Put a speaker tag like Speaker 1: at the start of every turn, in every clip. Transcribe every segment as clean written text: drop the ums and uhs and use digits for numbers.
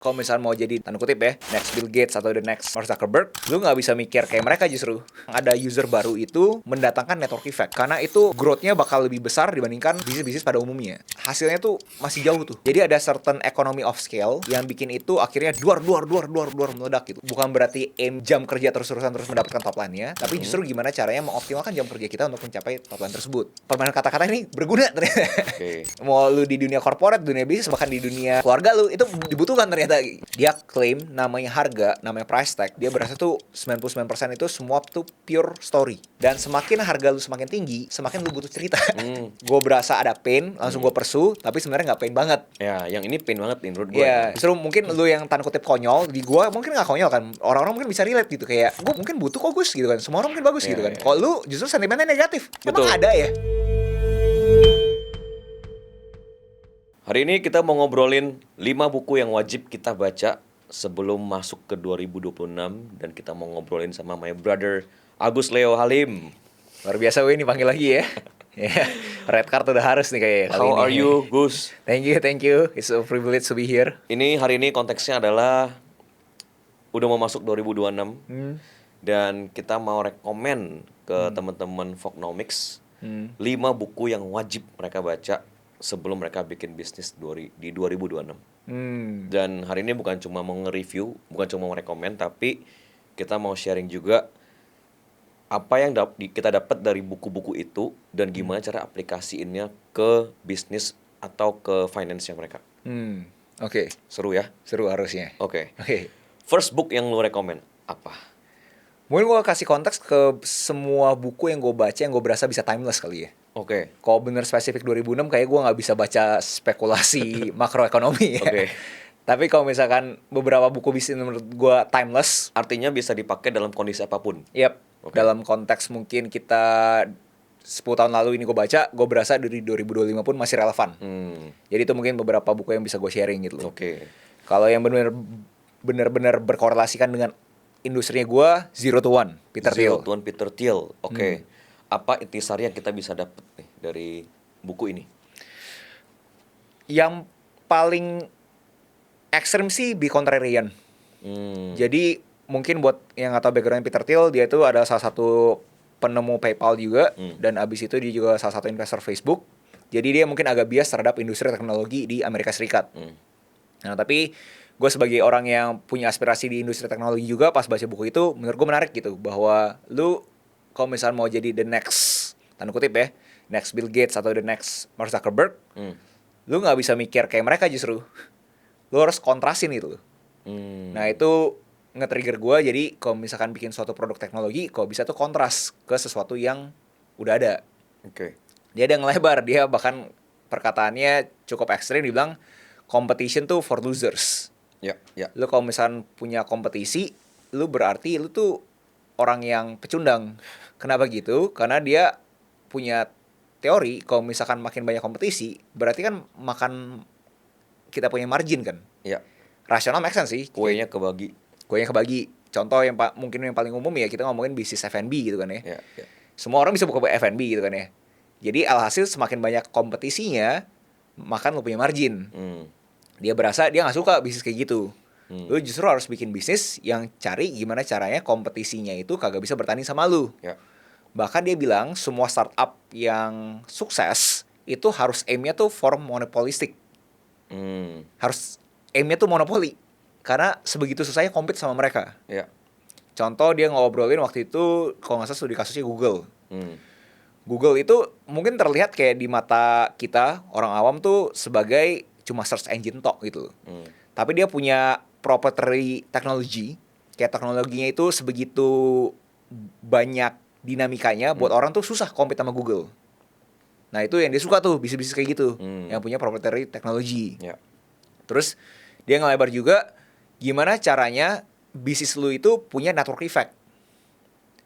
Speaker 1: Kalau misalnya mau jadi, tanda kutip ya, next Bill Gates atau the next Mark Zuckerberg, lu nggak bisa mikir kayak mereka justru. Ada user baru itu mendatangkan network effect. Karena itu growth-nya bakal lebih besar dibandingkan bisnis-bisnis pada umumnya. Hasilnya tuh masih jauh tuh. Jadi ada certain economy of scale yang bikin itu akhirnya duar meledak gitu. Bukan berarti aim jam kerja terus-terusan terus mendapatkan top line-nya, tapi justru gimana caranya mengoptimalkan jam kerja kita untuk mencapai top line tersebut. Permainan kata-kata ini berguna ternyata. Mau lu di dunia corporate, dunia bisnis, bahkan di dunia keluarga lu, itu dibutuhkan ternyata. Dia klaim namanya harga, namanya price tag, dia berasa tuh 99% itu semua tuh pure story. Dan semakin harga lu semakin tinggi, semakin lu butuh cerita. Gue berasa ada pain, langsung gue pursue, tapi sebenarnya nggak pain banget.
Speaker 2: Ya, yang ini pain banget nih menurut gue.
Speaker 1: Iya, justru mungkin lu yang tanda kutip konyol, di gue mungkin nggak konyol kan. Orang-orang mungkin bisa relate gitu, kayak gue mungkin butuh kok Gus gitu kan. Semua orang mungkin bagus gitu kan. Kalau lu justru sentimennya negatif. Emang ada ya?
Speaker 2: Hari ini kita mau ngobrolin 5 buku yang wajib kita baca sebelum masuk ke 2026. Dan kita mau ngobrolin sama my brother Agus Leo Halim.
Speaker 1: Luar biasa gue ini panggil lagi ya. Red card udah harus nih kayaknya kali ini.
Speaker 2: How are you, Gus?
Speaker 1: Thank you. It's a privilege to be here.
Speaker 2: Ini hari ini konteksnya adalah udah mau masuk 2026. Dan kita mau rekomen ke teman-teman Fognomics 5 buku yang wajib mereka baca sebelum mereka bikin bisnis di 2026. Dan hari ini bukan cuma mau nge-review, bukan cuma mau rekomen, tapi kita mau sharing juga apa yang kita dapat dari buku-buku itu dan gimana cara aplikasiinnya ke bisnis atau ke finance-nya mereka.
Speaker 1: Oke.
Speaker 2: Seru ya?
Speaker 1: Seru harusnya.
Speaker 2: Oke. First book yang lu rekomen apa?
Speaker 1: Mungkin gue kasih konteks ke semua buku yang gue baca yang gue berasa bisa timeless kali ya.
Speaker 2: Oke.
Speaker 1: Kalau bener spesifik 2006 kayak gue nggak bisa baca spekulasi makroekonomi ya.
Speaker 2: Oke.
Speaker 1: Tapi kalau misalkan beberapa buku bisnis menurut gue timeless,
Speaker 2: Artinya bisa dipakai dalam kondisi apapun.
Speaker 1: Oke. Dalam konteks mungkin kita 10 tahun lalu ini gue baca, gue berasa dari 2025 pun masih relevan. Jadi itu mungkin beberapa buku yang bisa gue sharing gitu loh.
Speaker 2: Oke.
Speaker 1: Kalau yang benar-benar berkorelasikan dengan industrinya gue, Zero to One, Peter Thiel.
Speaker 2: Zero to One, Peter Thiel. Oke. Apa intisari yang kita bisa dapat nih dari buku ini?
Speaker 1: Yang paling ekstrim sih Be Contrarian. Jadi mungkin buat yang nggak tahu background Peter Thiel, dia itu adalah salah satu penemu PayPal juga, dan abis itu dia juga salah satu investor Facebook. Jadi dia mungkin agak bias terhadap industri teknologi di Amerika Serikat. Nah tapi gue sebagai orang yang punya aspirasi di industri teknologi juga, pas baca buku itu menurut gue menarik gitu, bahwa lu kalau misalnya mau jadi the next, tanda kutip ya, next Bill Gates atau the next Mark Zuckerberg, lu nggak bisa mikir kayak mereka justru. Lu harus kontrasin itu. Nah itu nge-trigger gue, jadi kalau misalkan bikin suatu produk teknologi, kalau bisa tuh kontras ke sesuatu yang udah ada. Dia ada ngelebar, dia bahkan perkataannya cukup ekstrim, dibilang competition tuh for losers. Lu kalau misalkan punya kompetisi, lu berarti lu tuh orang yang pecundang. Kenapa gitu? Karena dia punya teori, kalau misalkan makin banyak kompetisi, berarti kan makan kita punya margin kan. Rasional make sense sih.
Speaker 2: Kuenya kebagi.
Speaker 1: Contoh yang mungkin yang paling umum ya, kita ngomongin bisnis F&B gitu kan ya. Semua orang bisa buka F&B gitu kan ya. Jadi alhasil semakin banyak kompetisinya, makan lu punya margin. Dia berasa dia nggak suka bisnis kayak gitu. Lu justru harus bikin bisnis yang cari gimana caranya kompetisinya itu kagak bisa bertanding sama lu. Bahkan dia bilang semua startup yang sukses itu harus aimnya tuh for monopolistic. Harus aimnya tuh monopoli. Karena sebegitu susahnya compete sama mereka. Contoh dia ngobrolin waktu itu, kalau nggak salah studi kasusnya Google. Google itu mungkin terlihat kayak di mata kita orang awam tuh sebagai cuma search engine tok gitu. Tapi dia punya proprietary technology, kayak teknologinya itu sebegitu banyak dinamikanya, buat orang tuh susah compete sama Google. Nah itu yang dia suka tuh, bisnis-bisnis kayak gitu, yang punya proprietary technology. Terus dia ngelebar juga, gimana caranya bisnis lu itu punya network effect.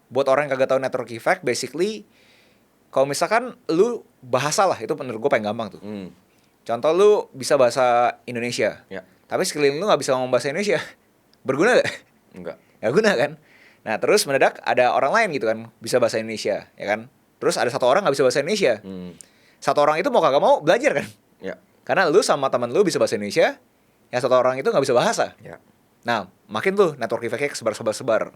Speaker 1: Buat orang yang kagak tahu network effect, basically kalau misalkan lu bahasa lah, itu menurut gue paling gampang tuh. Contoh lu bisa bahasa Indonesia, tapi sekeliling lu gak bisa ngomong bahasa Indonesia. Berguna gak?
Speaker 2: Enggak.
Speaker 1: Gak guna kan? Nah terus mendadak ada orang lain gitu kan, bisa bahasa Indonesia, ya kan? Terus ada satu orang gak bisa bahasa Indonesia. Satu orang itu mau kagak mau belajar kan? Karena lu sama teman lu bisa bahasa Indonesia, yang satu orang itu nggak bisa bahasa.
Speaker 2: Ya.
Speaker 1: Nah, makin tuh network effect-nya kesebar.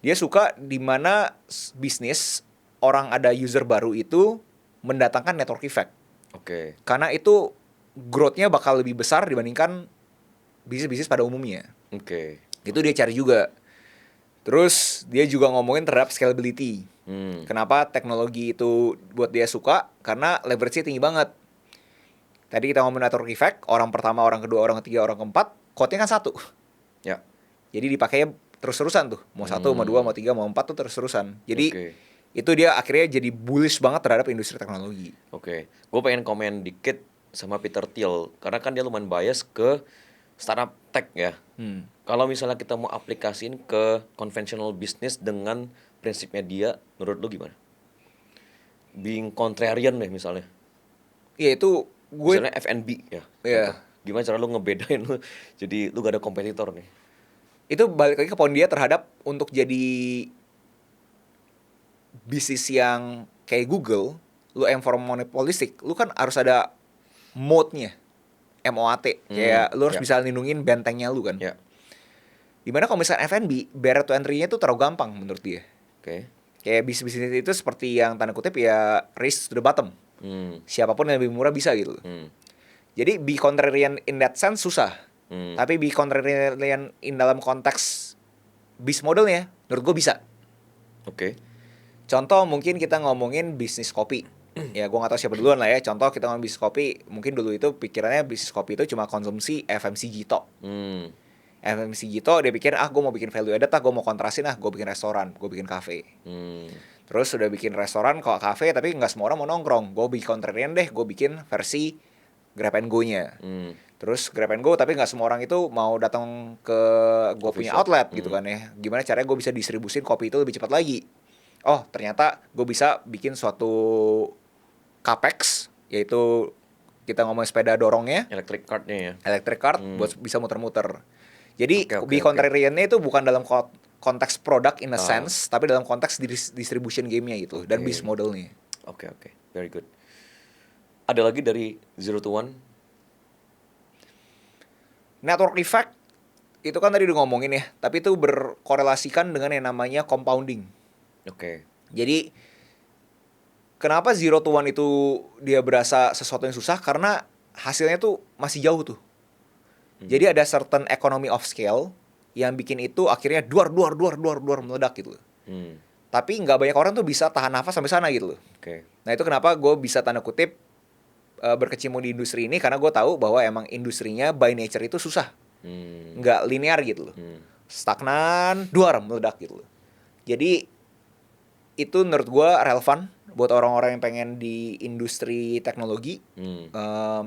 Speaker 1: Dia suka di mana bisnis orang ada user baru itu mendatangkan network effect.
Speaker 2: Oke.
Speaker 1: Karena itu growth-nya bakal lebih besar dibandingkan bisnis-bisnis pada umumnya.
Speaker 2: Oke.
Speaker 1: Itu dia cari juga. Terus dia juga ngomongin terhadap scalability. Kenapa teknologi itu buat dia suka? Karena leverage-nya tinggi banget. Tadi kita ngomongin network effect, orang pertama, orang kedua, orang ketiga, orang keempat, code-nya kan satu.
Speaker 2: Ya.
Speaker 1: Jadi dipakainya terus-terusan tuh. Mau satu, mau dua, mau tiga, mau empat tuh terus-terusan. Jadi itu dia akhirnya jadi bullish banget terhadap industri teknologi.
Speaker 2: Oke. Gue pengen komen dikit sama Peter Thiel. Karena kan dia lumayan bias ke startup tech ya. Kalau misalnya kita mau aplikasiin ke conventional business dengan prinsipnya dia, menurut lu gimana? Being contrarian deh misalnya.
Speaker 1: Iya itu gue...
Speaker 2: Misalnya F&B ya.
Speaker 1: Iya.
Speaker 2: Gimana cara lu ngebedain lu jadi lu gak ada kompetitor nih?
Speaker 1: Itu balik lagi ke poin dia terhadap untuk jadi bisnis yang kayak Google, lu monopolistik, lu kan harus ada mode-nya. MOAT. Kayak lu harus bisa lindungin bentengnya lu kan. Dimana kalau misalnya F&B, barrier to entry-nya itu terlalu gampang menurut dia. Kayak bisnis-bisnis itu seperti yang tanda kutip ya race to the bottom. Siapapun yang lebih murah bisa gitu. Jadi be contrarian in that sense susah. Tapi be contrarian in dalam konteks bis modelnya menurut gue bisa. Contoh mungkin kita ngomongin bisnis kopi. Ya gue gak tahu siapa duluan lah ya. Contoh kita ngomongin bisnis kopi, mungkin dulu itu pikirannya bisnis kopi itu cuma konsumsi FMCG tok. FMCG tok dia pikir gue mau bikin value added, gue mau kontrasin gue bikin restoran, gue bikin cafe. Terus udah bikin restoran kok cafe tapi nggak semua orang mau nongkrong. Gue bikin contrarian deh, gue bikin versi Grab and Go-nya. Terus Grab and Go tapi nggak semua orang itu mau datang ke gue punya outlet gitu kan ya. Gimana caranya gue bisa distribusin kopi itu lebih cepat lagi? Oh ternyata gue bisa bikin suatu capex, yaitu kita ngomong sepeda dorongnya,
Speaker 2: electric cart-nya ya.
Speaker 1: Electric cart buat bisa muter-muter. Jadi be contrarian-nya itu bukan dalam konteks produk in a sense, tapi dalam konteks distribution game-nya gitu dan business modelnya.
Speaker 2: Oke. Very good. Ada lagi dari Zero to One?
Speaker 1: Network effect itu kan tadi udah ngomongin ya, tapi itu berkorelasikan dengan yang namanya compounding. Jadi kenapa Zero to One itu dia berasa sesuatu yang susah? Karena hasilnya tuh masih jauh tuh. Jadi ada certain economy of scale yang bikin itu akhirnya duar meledak gitu. Tapi nggak banyak orang tuh bisa tahan nafas sampai sana gitu loh. Nah itu kenapa gue bisa tanda kutip berkecimpung di industri ini, karena gue tahu bahwa emang industrinya by nature itu susah, nggak linear gitu loh, stagnan, duar meledak gitu loh. Jadi itu menurut gue relevan buat orang-orang yang pengen di industri teknologi.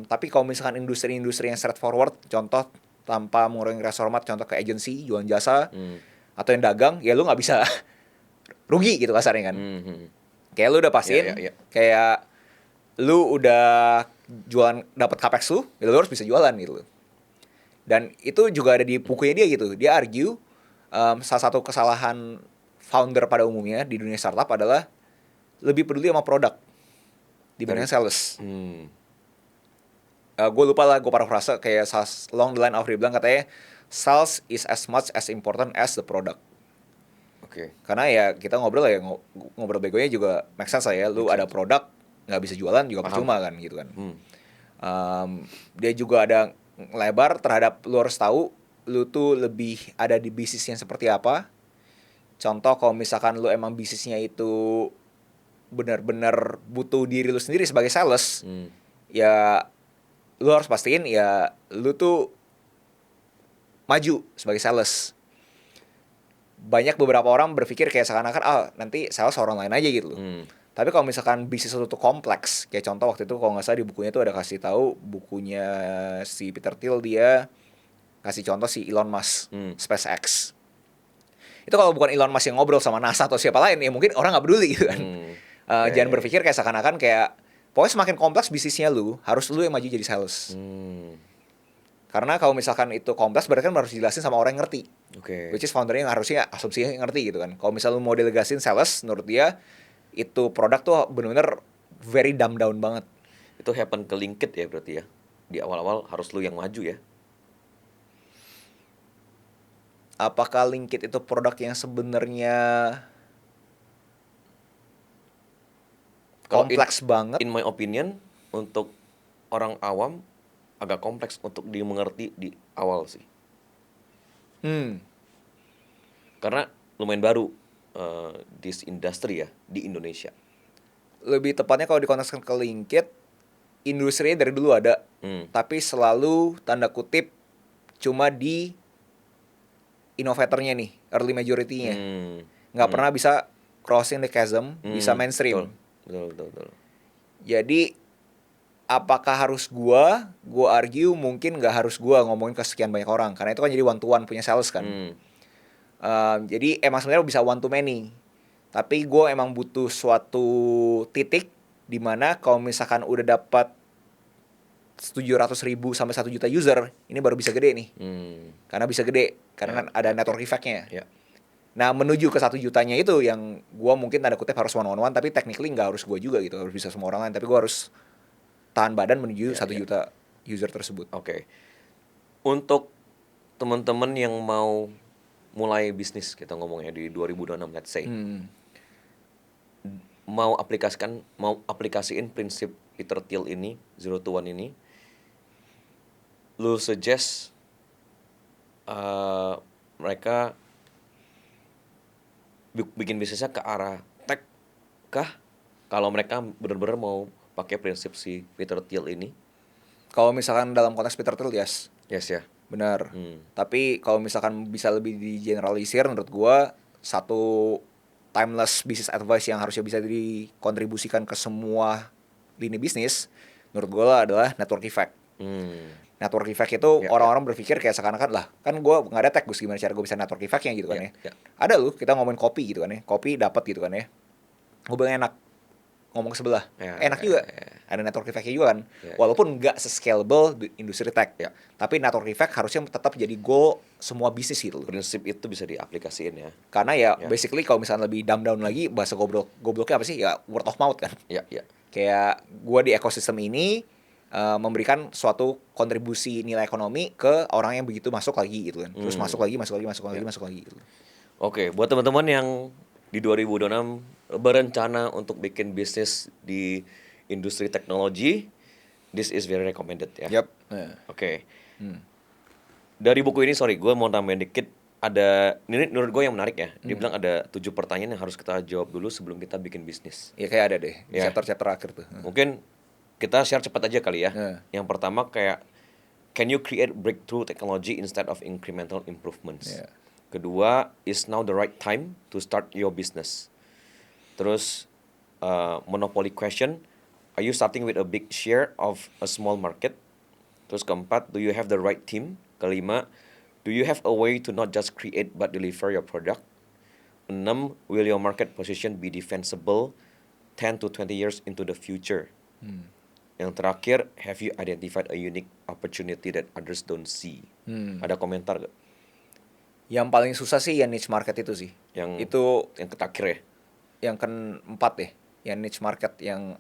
Speaker 1: Tapi kalau misalkan industri-industri yang straightforward, contoh tanpa mengurangi rasa hormat, contoh ke agency, jualan jasa, atau yang dagang, ya lu nggak bisa rugi gitu kasarnya kan. Kayak lu udah pastiin, kayak lu udah jualan dapat capex lu, ya lu harus bisa jualan gitu. Dan itu juga ada di bukunya dia gitu. Dia argue salah satu kesalahan founder pada umumnya di dunia startup adalah lebih peduli sama produk dibanding sales. Gue lupa lah, gue paraphrase kayak along the line of dia bilang katanya sales is as much as important as the product. Karena ya kita ngobrol ya ngobrol begonya juga make sense lah ya. Lu ada produk nggak bisa jualan juga percuma kan gitu kan. Dia juga ada lebar terhadap lu harus tahu lu tuh lebih ada di bisnis yang seperti apa. Contoh kalau misalkan lu emang bisnisnya itu benar-benar butuh diri lu sendiri sebagai sales, ya lu harus pastiin ya lu tuh maju sebagai sales. Banyak beberapa orang berpikir kayak seakan-akan nanti sales orang lain aja gitu loh. Tapi kalau misalkan bisnis itu tuh kompleks, kayak contoh waktu itu kalau nggak salah di bukunya tuh ada kasih tahu, bukunya si Peter Thiel, dia kasih contoh si Elon Musk, SpaceX. Itu kalau bukan Elon Musk yang ngobrol sama NASA atau siapa lain, ya mungkin orang nggak peduli gitu kan. Jangan berpikir kayak seakan-akan kayak pokoknya semakin kompleks bisnisnya lu, harus lu yang maju jadi sales. Karena kalau misalkan itu kompleks, berarti kan harus dijelasin sama orang yang ngerti. Which is foundernya yang harusnya asumsinya ngerti gitu kan. Kalau misalnya lu mau delegasin sales, menurut dia itu produk tuh benar-benar very dumbed down banget.
Speaker 2: Itu happen ke LinkedIn ya berarti ya. Di awal-awal harus lu yang maju ya.
Speaker 1: apakah Linkit itu produk yang sebenarnya kompleks banget?
Speaker 2: In my opinion, untuk orang awam agak kompleks untuk dimengerti di awal sih. Karena lumayan baru this industry ya di Indonesia.
Speaker 1: Lebih tepatnya kalau dikontekskan ke Linkit, industrinya dari dulu ada, tapi selalu tanda kutip cuma di innovatornya nih, early majority-nya. Nggak pernah bisa crossing the chasm, bisa mainstream.
Speaker 2: Betul.
Speaker 1: Jadi apakah harus gua argue mungkin nggak harus gua ngomongin ke sekian banyak orang, karena itu kan jadi one to one punya sales kan. Jadi emang sebenarnya bisa one to many, tapi gua emang butuh suatu titik di mana kalau misalkan udah dapat 700.000 sampai 1 juta user, ini baru bisa gede nih. Karena bisa gede karena kan ada network effect-nya. Nah, menuju ke 1 jutanya itu yang gua mungkin tanda kutip harus one on one, tapi technically nggak harus gua juga gitu, harus bisa semua orang lain, tapi gua harus tahan badan menuju 1 juta user tersebut.
Speaker 2: Oke. Untuk teman-teman yang mau mulai bisnis, kita ngomongnya di 2026 let's say. Mau aplikasiin prinsip Peter Thiel ini, 0 to 1 ini, lu suggest mereka bikin bisnisnya ke arah tech kah? Kalau mereka benar-benar mau pakai prinsip si Peter Thiel ini?
Speaker 1: Kalau misalkan dalam konteks Peter Thiel, yes
Speaker 2: ya.
Speaker 1: Benar. Tapi kalau misalkan bisa lebih di generalisir, menurut gua satu timeless business advice yang harusnya bisa dikontribusikan ke semua lini bisnis, menurut gua adalah network effect. Network effect itu orang-orang berpikir kayak seakan-akan lah, kan gua nggak ada tech, Gus, gimana cara gua bisa network effect-nya gitu kan ya. Ada lu, kita ngomongin kopi gitu kan ya, kopi dapat gitu kan ya, gua bilang enak, ngomong ke sebelah enak juga. Ada network effect-nya juga kan, walaupun nggak se-scalable industri tech, tapi network effect harusnya tetap jadi goal semua bisnis gitu.
Speaker 2: Prinsip itu bisa diaplikasiin ya,
Speaker 1: karena basically kalau misalnya lebih dumb down lagi, bahasa gobloknya apa sih ya, word of mouth kan. Kayak gua di ekosistem ini memberikan suatu kontribusi nilai ekonomi ke orang yang begitu masuk lagi gitu kan, terus masuk lagi gitu.
Speaker 2: Oke, buat teman-teman yang di 2026 berencana untuk bikin bisnis di industri teknologi, this is very recommended ya. Oke. Dari buku ini, gue mau tambahin dikit, ada, ini menurut gue yang menarik ya. Dia bilang ada 7 pertanyaan yang harus kita jawab dulu sebelum kita bikin bisnis.
Speaker 1: Ya kayak ada deh di chapter-chapter akhir tuh.
Speaker 2: Mungkin kita share cepat aja kali ya. Yang pertama kayak, can you create breakthrough technology instead of incremental improvements? Kedua, is now the right time to start your business? Terus, monopoly question, are you starting with a big share of a small market? Terus keempat, do you have the right team? Kelima, do you have a way to not just create but deliver your product? 6, will your market position be defensible 10 to 20 years into the future? Yang terakhir, have you identified a unique opportunity that others don't see? Ada komentar gak?
Speaker 1: Yang paling susah sih yang niche market itu sih.
Speaker 2: Yang terakhir ya?
Speaker 1: Yang keempat deh, yang niche market, yang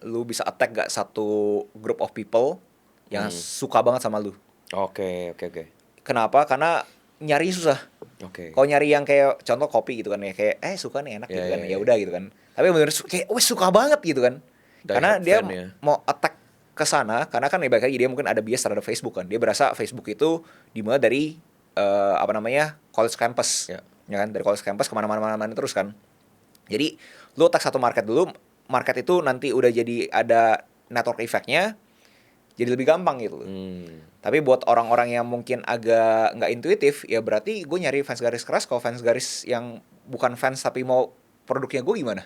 Speaker 1: lu bisa attack gak satu group of people yang suka banget sama lu.
Speaker 2: Oke.
Speaker 1: Kenapa? Karena nyari susah. Kalau nyari yang kayak contoh kopi gitu kan ya, kayak suka nih, enak gitu kan, ya udah gitu kan. Tapi bener kayak suka banget gitu kan. Karena dia mau attack ke sana, karena kan balik lagi dia mungkin ada bias terhadap Facebook kan. Dia berasa Facebook itu dimulai dari college campus. Ya kan, dari college campus kemana-mana terus kan. Jadi lu attack satu market dulu, market itu nanti udah jadi ada network effect-nya, jadi lebih gampang gitu. Tapi buat orang-orang yang mungkin agak nggak intuitif, ya berarti gue nyari fans garis keras. Kalau fans garis yang bukan fans tapi mau produknya gue gimana?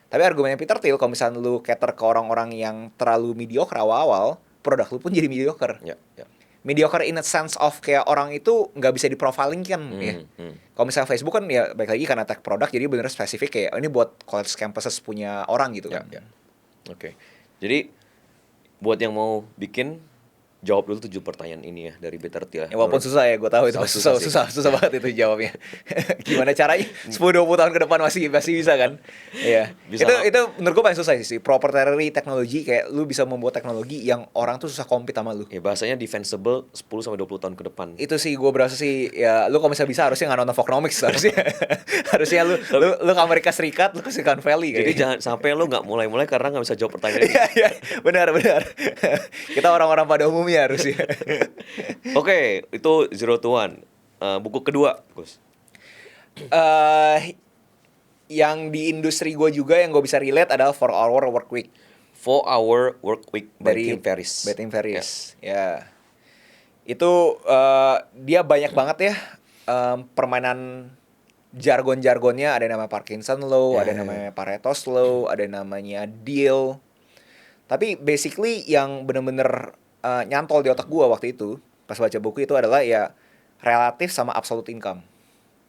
Speaker 1: Tapi argumennya Peter Thiel, kalau misalnya lu cater ke orang-orang yang terlalu mediocre awal-awal, produk lu pun jadi mediocre. Mediocre in a sense of kayak orang itu nggak bisa diprofiling kan ya. Kalau misalnya Facebook kan ya baik lagi karena tech product, jadi bener spesifik kayak ini buat college campuses punya orang gitu kan.
Speaker 2: Oke. Jadi buat yang mau bikin, jawab dulu 7 pertanyaan ini ya dari B30 ya.
Speaker 1: Walaupun susah ya, gue tahu itu susah banget itu jawabnya. Gimana caranya 10-20 tahun ke depan masih bisa kan? Iya. Itu menurut gue paling susah sih, proprietary technology, kayak lu bisa membuat teknologi yang orang tuh susah compete sama lu.
Speaker 2: Ya bahasanya defensible 10 sampai 20 tahun ke depan.
Speaker 1: Itu sih gue berasa sih, ya lu kalau misalnya bisa harusnya nggak nonton Fognomics harusnya. Harusnya lu ke Amerika Serikat, lu ke Silicon Valley.
Speaker 2: Jadi jangan sampai lu nggak mulai karena nggak bisa jawab pertanyaan ini.
Speaker 1: Iya, benar. Kita orang-orang pada umumnya harusnya.
Speaker 2: Oke, itu Zero to One. Buku kedua, Gus.
Speaker 1: Yang di industri gue juga yang gue bisa relate adalah 4 Hour Work Week.
Speaker 2: 4 Hour Work Week by
Speaker 1: dari
Speaker 2: Tim Ferriss.
Speaker 1: By Tim Ferriss. Ya. Itu dia banyak banget ya permainan jargon-jargonnya. Ada yang namanya Parkinson Law, ada yang namanya Pareto's Law, ada yang namanya Deal. Tapi basically yang bener-bener nyantol di otak gue waktu itu pas baca buku itu adalah ya relatif sama absolute income.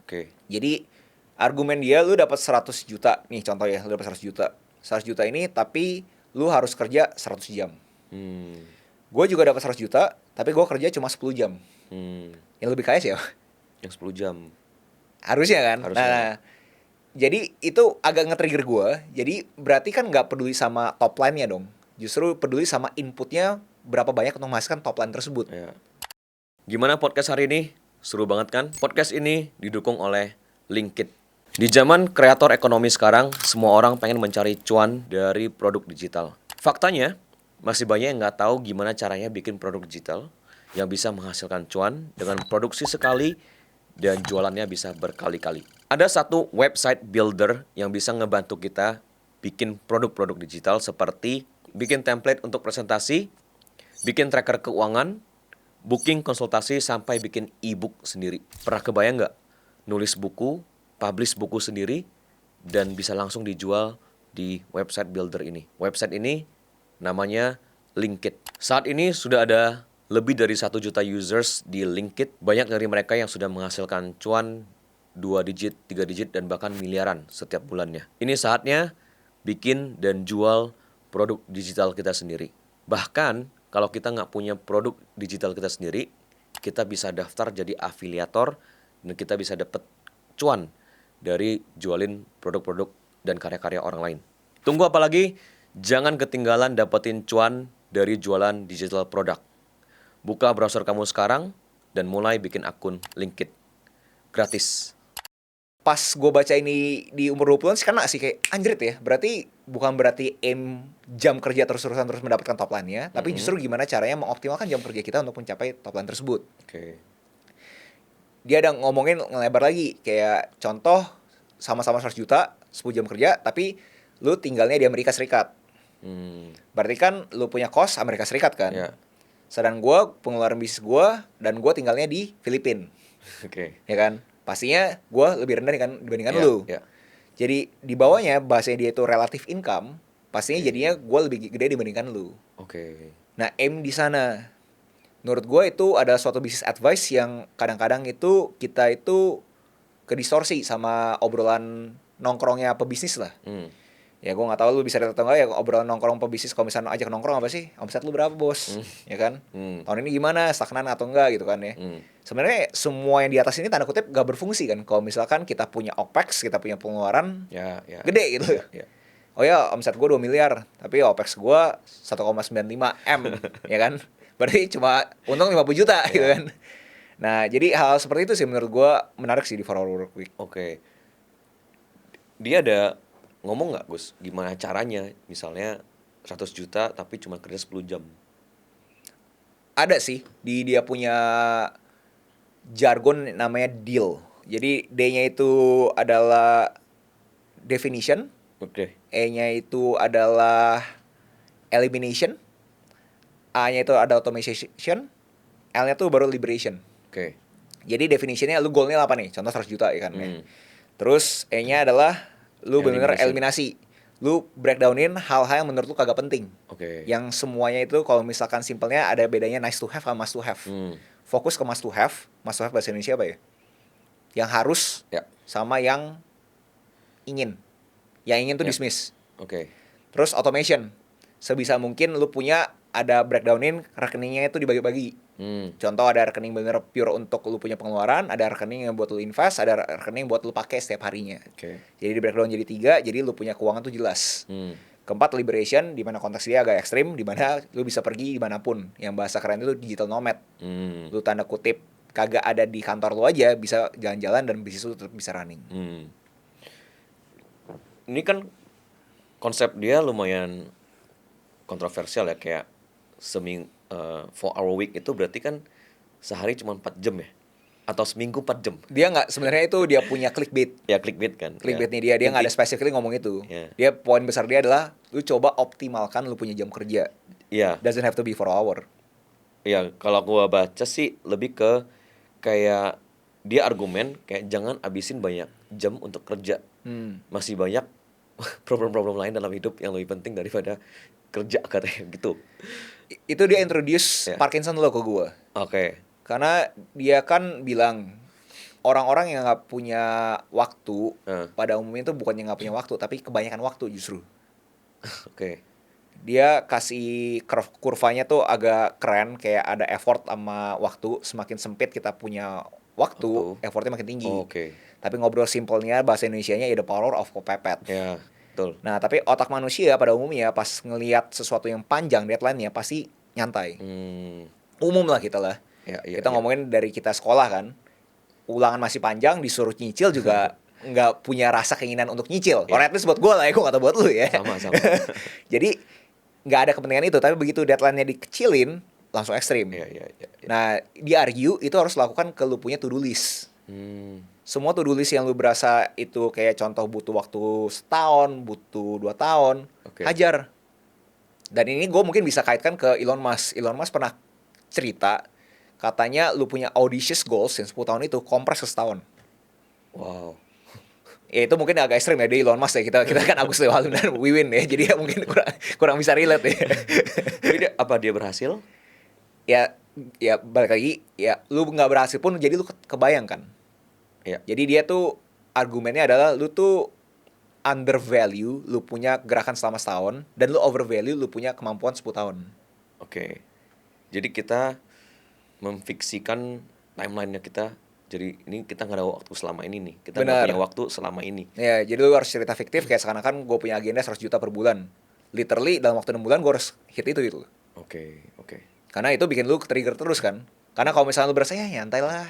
Speaker 2: Oke.
Speaker 1: Jadi argumen dia, lu dapat 100 juta nih, contoh ya, lu dapat 100 juta. 100 juta ini tapi lu harus kerja 100 jam. Gue juga dapat 100 juta, tapi gue kerja cuma 10 jam. Yang lebih kaya siapa?
Speaker 2: Yang 10 jam.
Speaker 1: Harusnya kan?
Speaker 2: Harusnya.
Speaker 1: Nah, jadi itu agak nge-trigger gue. Jadi berarti kan nggak peduli sama top line-nya dong. Justru peduli sama inputnya berapa banyak untuk menghasilkan top line tersebut.
Speaker 2: Ya. Gimana podcast hari ini? Seru banget kan? Podcast ini didukung oleh Linkit. Di zaman kreator ekonomi sekarang, semua orang pengen mencari cuan dari produk digital. Faktanya, masih banyak yang nggak tahu gimana caranya bikin produk digital yang bisa menghasilkan cuan dengan produksi sekali dan jualannya bisa berkali-kali. Ada satu website builder yang bisa ngebantu kita bikin produk-produk digital seperti bikin template untuk presentasi, bikin tracker keuangan, booking konsultasi, sampai bikin e-book sendiri. Pernah kebayang nggak? Nulis buku, publish buku sendiri, dan bisa langsung dijual di website builder ini. Website ini namanya Linkit. Saat ini sudah ada lebih dari 1 juta users di Linkit. Banyak dari mereka yang sudah menghasilkan cuan 2 digit, 3 digit, dan bahkan miliaran setiap bulannya. Ini saatnya bikin dan jual produk digital kita sendiri. Bahkan kalau kita nggak punya produk digital kita sendiri, kita bisa daftar jadi afiliator dan kita bisa dapat cuan dari jualin produk-produk dan karya-karya orang lain. Tunggu apa lagi? Jangan ketinggalan dapetin cuan dari jualan digital produk. Buka browser kamu sekarang dan mulai bikin akun Linkit. Gratis.
Speaker 1: Pas gue baca ini di umur 20-an sih, karena sih kayak anjrit ya. Berarti bukan berarti aim jam kerja terus-terusan terus mendapatkan top line-nya, tapi justru gimana caranya mengoptimalkan jam kerja kita untuk mencapai top line tersebut.
Speaker 2: Oke.
Speaker 1: Dia ada ngomongin ngelebar lagi, kayak contoh sama-sama 100 juta, 10 jam kerja, tapi lu tinggalnya di Amerika Serikat. Berarti kan lu punya kos Amerika Serikat kan?
Speaker 2: Yeah.
Speaker 1: Sedang gue, pengeluaran bisnis gue, dan gue tinggalnya di Filipina.
Speaker 2: Oke.
Speaker 1: Ya kan? Pastinya gue lebih rendah dibandingkan lu.
Speaker 2: Yeah.
Speaker 1: Jadi di bawahnya bahasanya dia itu relative income, pastinya jadinya gue lebih gede dibandingkan lu.
Speaker 2: Oke.
Speaker 1: Nah, aim di sana. Menurut gue itu ada suatu business advice yang kadang-kadang itu kita itu kedistorsi sama obrolan nongkrongnya pebisnis lah. Ya gue nggak tahu lu bisa lihat atau nggak ya, obrolan nongkrong pebisnis kalau misalnya ajak nongkrong apa sih? Omset lu berapa bos? Ya kan? Tahun ini gimana? Stagnan atau enggak gitu kan ya? Sebenarnya semua yang di atas ini tanda kutip gak berfungsi kan. Kalau misalkan kita punya OPEX, kita punya pengeluaran gede gitu. Oh ya, omset gue 2 miliar, tapi OPEX gue 1,95 M, ya kan? Berarti cuma untung 50 juta gitu kan. Nah, jadi hal seperti itu sih menurut gue menarik sih di 4 Hour Work Week.
Speaker 2: Oke. Dia ada ngomong nggak, Gus, gimana caranya misalnya 100 juta tapi cuma kerja 10 jam?
Speaker 1: Ada sih, dia punya jargon namanya deal. Jadi D-nya itu adalah definition, E-nya itu adalah elimination, A-nya itu ada automation, L-nya tuh baru liberation. Jadi definitionnya lu goalnya apa nih? Contoh 100 juta ya kan. Terus E-nya adalah lu benar-benar eliminasi. Lu breakdownin hal-hal yang menurut lu kagak penting. Yang semuanya itu kalau misalkan simpelnya ada bedanya nice to have sama must to have. Fokus ke must to have bahasa Indonesia apa ya? Yang harus sama yang ingin. Yang ingin tuh dismiss. Terus automation. Sebisa mungkin lu punya ada breakdownin rekeningnya itu dibagi-bagi. Contoh ada rekening bener pure untuk lu punya pengeluaran, ada rekening yang buat lu invest, ada rekening buat lu pakai setiap harinya. Jadi di breakdown jadi 3, jadi lu punya keuangan tuh jelas. Keempat, liberation, di mana konteks dia agak ekstrim, di mana lu bisa pergi dimanapun. Yang bahasa keren itu digital nomad. Lu tanda kutip kagak ada di kantor lu aja, bisa jalan-jalan dan bisnis lu tetap bisa running.
Speaker 2: Ini kan konsep dia lumayan kontroversial ya, kayak 4-hour week itu berarti kan sehari cuma 4 jam ya? Atau seminggu 4 jam?
Speaker 1: Dia nggak, sebenarnya itu dia punya clickbait.
Speaker 2: Ya clickbait kan.
Speaker 1: Clickbaitnya dia nggak ada specifically ngomong itu. Dia poin besar dia adalah lu coba optimalkan lu punya jam kerja. Doesn't have to be 4 hour.
Speaker 2: Iya, kalau gua baca sih lebih ke kayak dia argumen kayak jangan abisin banyak jam untuk kerja. Masih banyak problem-problem lain dalam hidup yang lebih penting daripada kerja katanya gitu.
Speaker 1: Itu dia introduce Parkinson lo ke gue. Karena dia kan bilang orang-orang yang nggak punya waktu pada umumnya itu bukannya nggak punya waktu, tapi kebanyakan waktu justru. Dia kasih kurvanya tuh agak keren, kayak ada effort sama waktu. Semakin sempit kita punya waktu. Effortnya makin tinggi. Tapi ngobrol simpelnya bahasa Indonesianya ya the power of kepepet. Nah, tapi otak manusia pada umumnya pas ngelihat sesuatu yang panjang deadline-nya pasti nyantai. Umum lah kita lah. Kita ngomongin dari kita sekolah kan. Ulangan masih panjang, disuruh nyicil juga nggak punya rasa keinginan untuk nyicil. Or at least buat gue lah ya, gue nggak tahu buat lu ya.
Speaker 2: Sama.
Speaker 1: Jadi nggak ada kepentingan itu, tapi begitu deadline-nya dikecilin langsung ekstrim. Nah, di argue itu harus lakukan ke lu punya to-do list. Semua to-do list yang lu berasa itu kayak contoh butuh waktu setahun, butuh 2 tahun, hajar. Dan ini gue mungkin bisa kaitkan ke Elon Musk. Elon Musk pernah cerita, katanya lu punya audacious goals yang 10 tahun itu kompres ke setahun.
Speaker 2: Wow.
Speaker 1: Ya itu mungkin agak ekstrim ya, di Elon Musk ya. Kita kan Agus Lewalun dan Wiwin ya. Jadi ya mungkin kurang bisa relate ya.
Speaker 2: Jadi apa dia berhasil?
Speaker 1: Ya balik lagi, ya lu nggak berhasil pun jadi lu kebayangkan. Jadi dia tuh argumennya adalah lu tuh undervalue lu punya gerakan selama setahun, dan lu overvalue lu punya kemampuan 10 tahun.
Speaker 2: Jadi kita memfiksikan timeline-nya kita. Jadi ini kita nggak ada waktu selama ini nih. Kita nggak punya waktu selama ini.
Speaker 1: Ya, jadi lu harus cerita fiktif kayak seakan-akan gue punya agenda 100 juta per bulan. Literally dalam waktu 6 bulan gue harus hit itu gitu. Karena itu bikin lu trigger terus kan. Karena kalau misalnya lu berasa ya nyantai lah.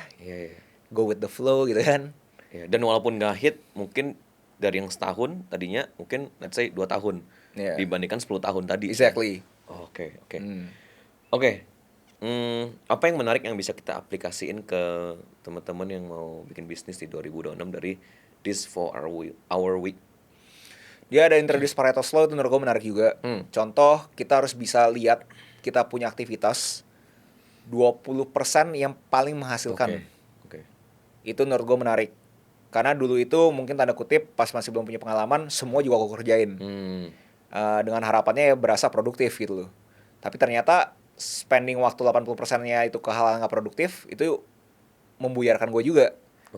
Speaker 1: Go with the flow gitu kan.
Speaker 2: Dan walaupun nggak hit, mungkin dari yang setahun tadinya mungkin let's say 2 tahun dibandingkan 10 tahun tadi.
Speaker 1: Exactly.
Speaker 2: Apa yang menarik yang bisa kita aplikasiin ke teman-teman yang mau bikin bisnis di 2026 dari this 4-hour week?
Speaker 1: Dia ada introduce Pareto Law, itu menurut gue menarik juga. Contoh, kita harus bisa lihat kita punya aktivitas 20% yang paling menghasilkan. Itu menurut gue menarik. Karena dulu itu mungkin tanda kutip pas masih belum punya pengalaman, semua juga aku kerjain. Dengan harapannya ya berasa produktif gitu loh. Tapi ternyata spending waktu 80%-nya itu ke hal yang gak produktif, itu membuyarkan gue juga.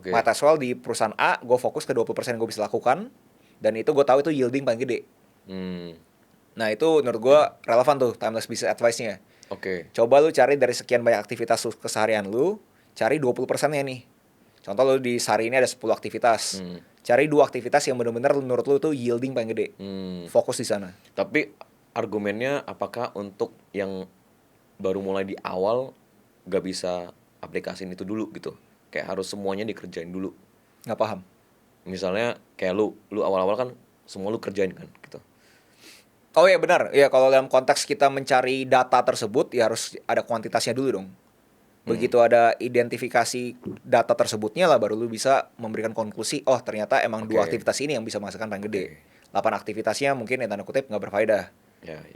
Speaker 1: Might as well di perusahaan A, gue fokus ke 20% yang gue bisa lakukan, dan itu gue tahu itu yielding paling gede. Nah itu menurut gue relevan tuh timeless business advice-nya. Coba lu cari dari sekian banyak aktivitas keseharian lu, cari 20%-nya nih. Contoh lu di sehari ini ada 10 aktivitas. Cari 2 aktivitas yang benar-benar menurut lu tuh yielding paling gede. Fokus di sana.
Speaker 2: Tapi argumennya apakah untuk yang baru mulai di awal gak bisa aplikasiin itu dulu gitu? Kayak harus semuanya dikerjain dulu.
Speaker 1: Nggak paham.
Speaker 2: Misalnya kayak lu awal-awal kan semua lu kerjain kan gitu.
Speaker 1: Oh iya benar. Ya kalau dalam konteks kita mencari data tersebut ya harus ada kuantitasnya dulu dong. Begitu ada identifikasi data tersebutnya lah baru lu bisa memberikan konklusi, oh ternyata emang 2 aktivitas ini yang bisa menghasilkan paling gede. 8 aktivitasnya mungkin yang tanda kutip nggak berfaedah.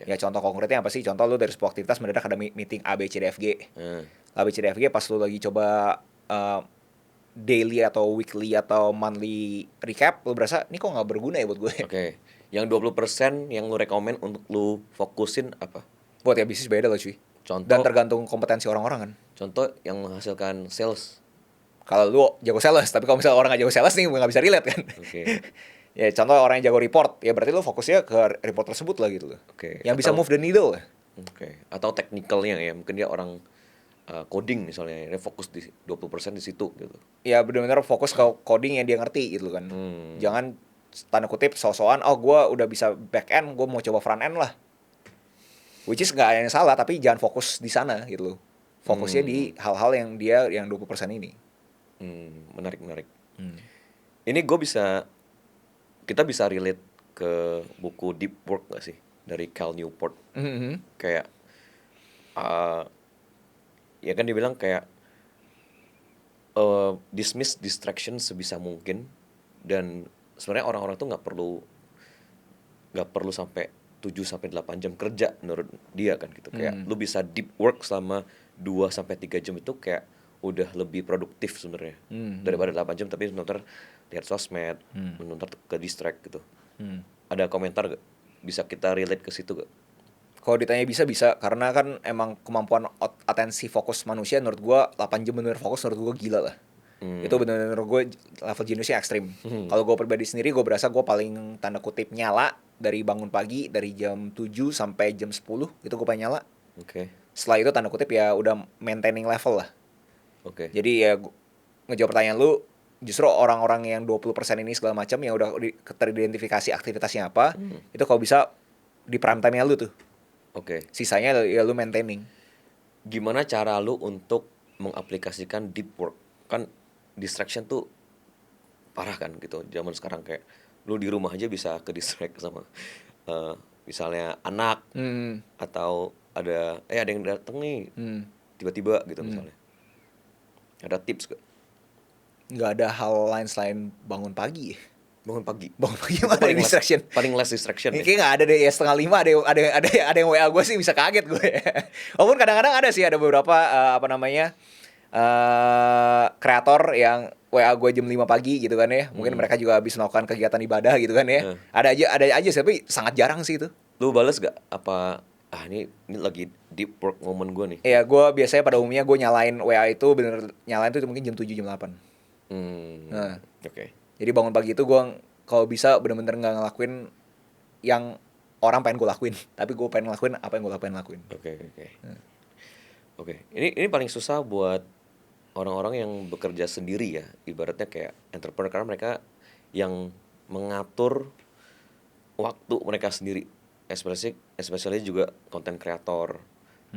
Speaker 1: Ya contoh konkretnya apa sih? Contoh lu dari 10 aktivitas mendadak ada meeting A, B, C, D, F, G. A, B, C, D, F, G pas lu lagi coba daily atau weekly atau monthly recap, lu berasa ini kok nggak berguna ya buat gue.
Speaker 2: Yang 20% yang lu rekomen untuk lu fokusin apa?
Speaker 1: Buat ya bisnis beda loh cuy.
Speaker 2: Contoh,
Speaker 1: dan tergantung kompetensi orang-orang kan.
Speaker 2: Contoh yang menghasilkan sales.
Speaker 1: Kalau lu jago sales, tapi kalau misalnya orang nggak jago sales nih nggak bisa relate kan. Ya contoh orang yang jago report, ya berarti lu fokusnya ke report tersebut lah gitu loh. Yang bisa move the needle lah.
Speaker 2: Oke. Atau teknikalnya ya, mungkin dia orang coding misalnya, dia fokus di 20% di situ gitu.
Speaker 1: Ya benar-benar fokus ke coding yang dia ngerti gitu kan. Jangan tanda kutip so-soan, oh gue udah bisa back end, gue mau coba front end lah. Which is gak ada yang salah, tapi jangan fokus di sana gitu loh. Fokusnya di hal-hal yang dia yang 20% ini.
Speaker 2: Menarik. Ini kita bisa relate ke buku Deep Work gak sih? Dari Cal Newport. Kayak, ya kan dia bilang kayak, dismiss distraction sebisa mungkin. Dan sebenarnya orang-orang tuh nggak perlu sampai 7-8 jam kerja menurut dia kan gitu. Kayak lu bisa deep work selama 2-3 jam itu kayak udah lebih produktif sebenarnya daripada 8 jam tapi nonton lihat sosmed, nonton ke distract gitu. Ada komentar gak? Bisa kita relate ke situ gak?
Speaker 1: Kalau ditanya bisa karena kan emang kemampuan atensi fokus manusia menurut gua 8 jam bener fokus menurut gua gila lah. Itu bener-bener gue level jeniusnya ekstrim. Kalau gue pribadi sendiri gue berasa gue paling tanda kutip nyala dari bangun pagi dari jam 7 sampai jam 10 itu gue paling nyala. Setelah itu tanda kutip ya udah maintaining level lah. Jadi ya ngejawab pertanyaan lu, justru orang-orang yang 20% ini segala macam yang udah teridentifikasi aktivitasnya apa, itu kalau bisa di prime time-nya lu tuh. Sisanya ya lu maintaining.
Speaker 2: Gimana cara lu untuk mengaplikasikan deep work? Kan distraction tuh parah kan gitu zaman sekarang, kayak lu di rumah aja bisa ke distract sama misalnya anak atau ada yang dateng nih tiba-tiba gitu misalnya. Ada tips gak?
Speaker 1: Nggak ada hal lain selain bangun pagi
Speaker 2: Bangun pagi
Speaker 1: mah ada distraction.
Speaker 2: Paling less distraction ya?
Speaker 1: Kayaknya nggak ada deh ya, 4:30 ada yang WA gue sih bisa kaget gue. Walaupun kadang-kadang ada sih, ada beberapa kreator yang WA gue jam 5 pagi gitu kan ya. Mungkin mereka juga habis melakukan kegiatan ibadah gitu kan ya. Ada aja sih, tapi sangat jarang sih itu.
Speaker 2: Lu bales gak? Apa ini lagi deep work moment gue nih?
Speaker 1: Iya, gue biasanya pada umumnya gue nyalain WA itu bener nyalain itu mungkin jam 7 jam 8. Nah, jadi bangun pagi itu gue kalau bisa bener-bener nggak ngelakuin yang orang pengen gue lakuin, tapi gue pengen ngelakuin apa yang gue pengen lakuin.
Speaker 2: Ini paling susah buat orang-orang yang bekerja sendiri ya, ibaratnya kayak entrepreneur, karena mereka yang mengatur waktu mereka sendiri, especially juga content creator,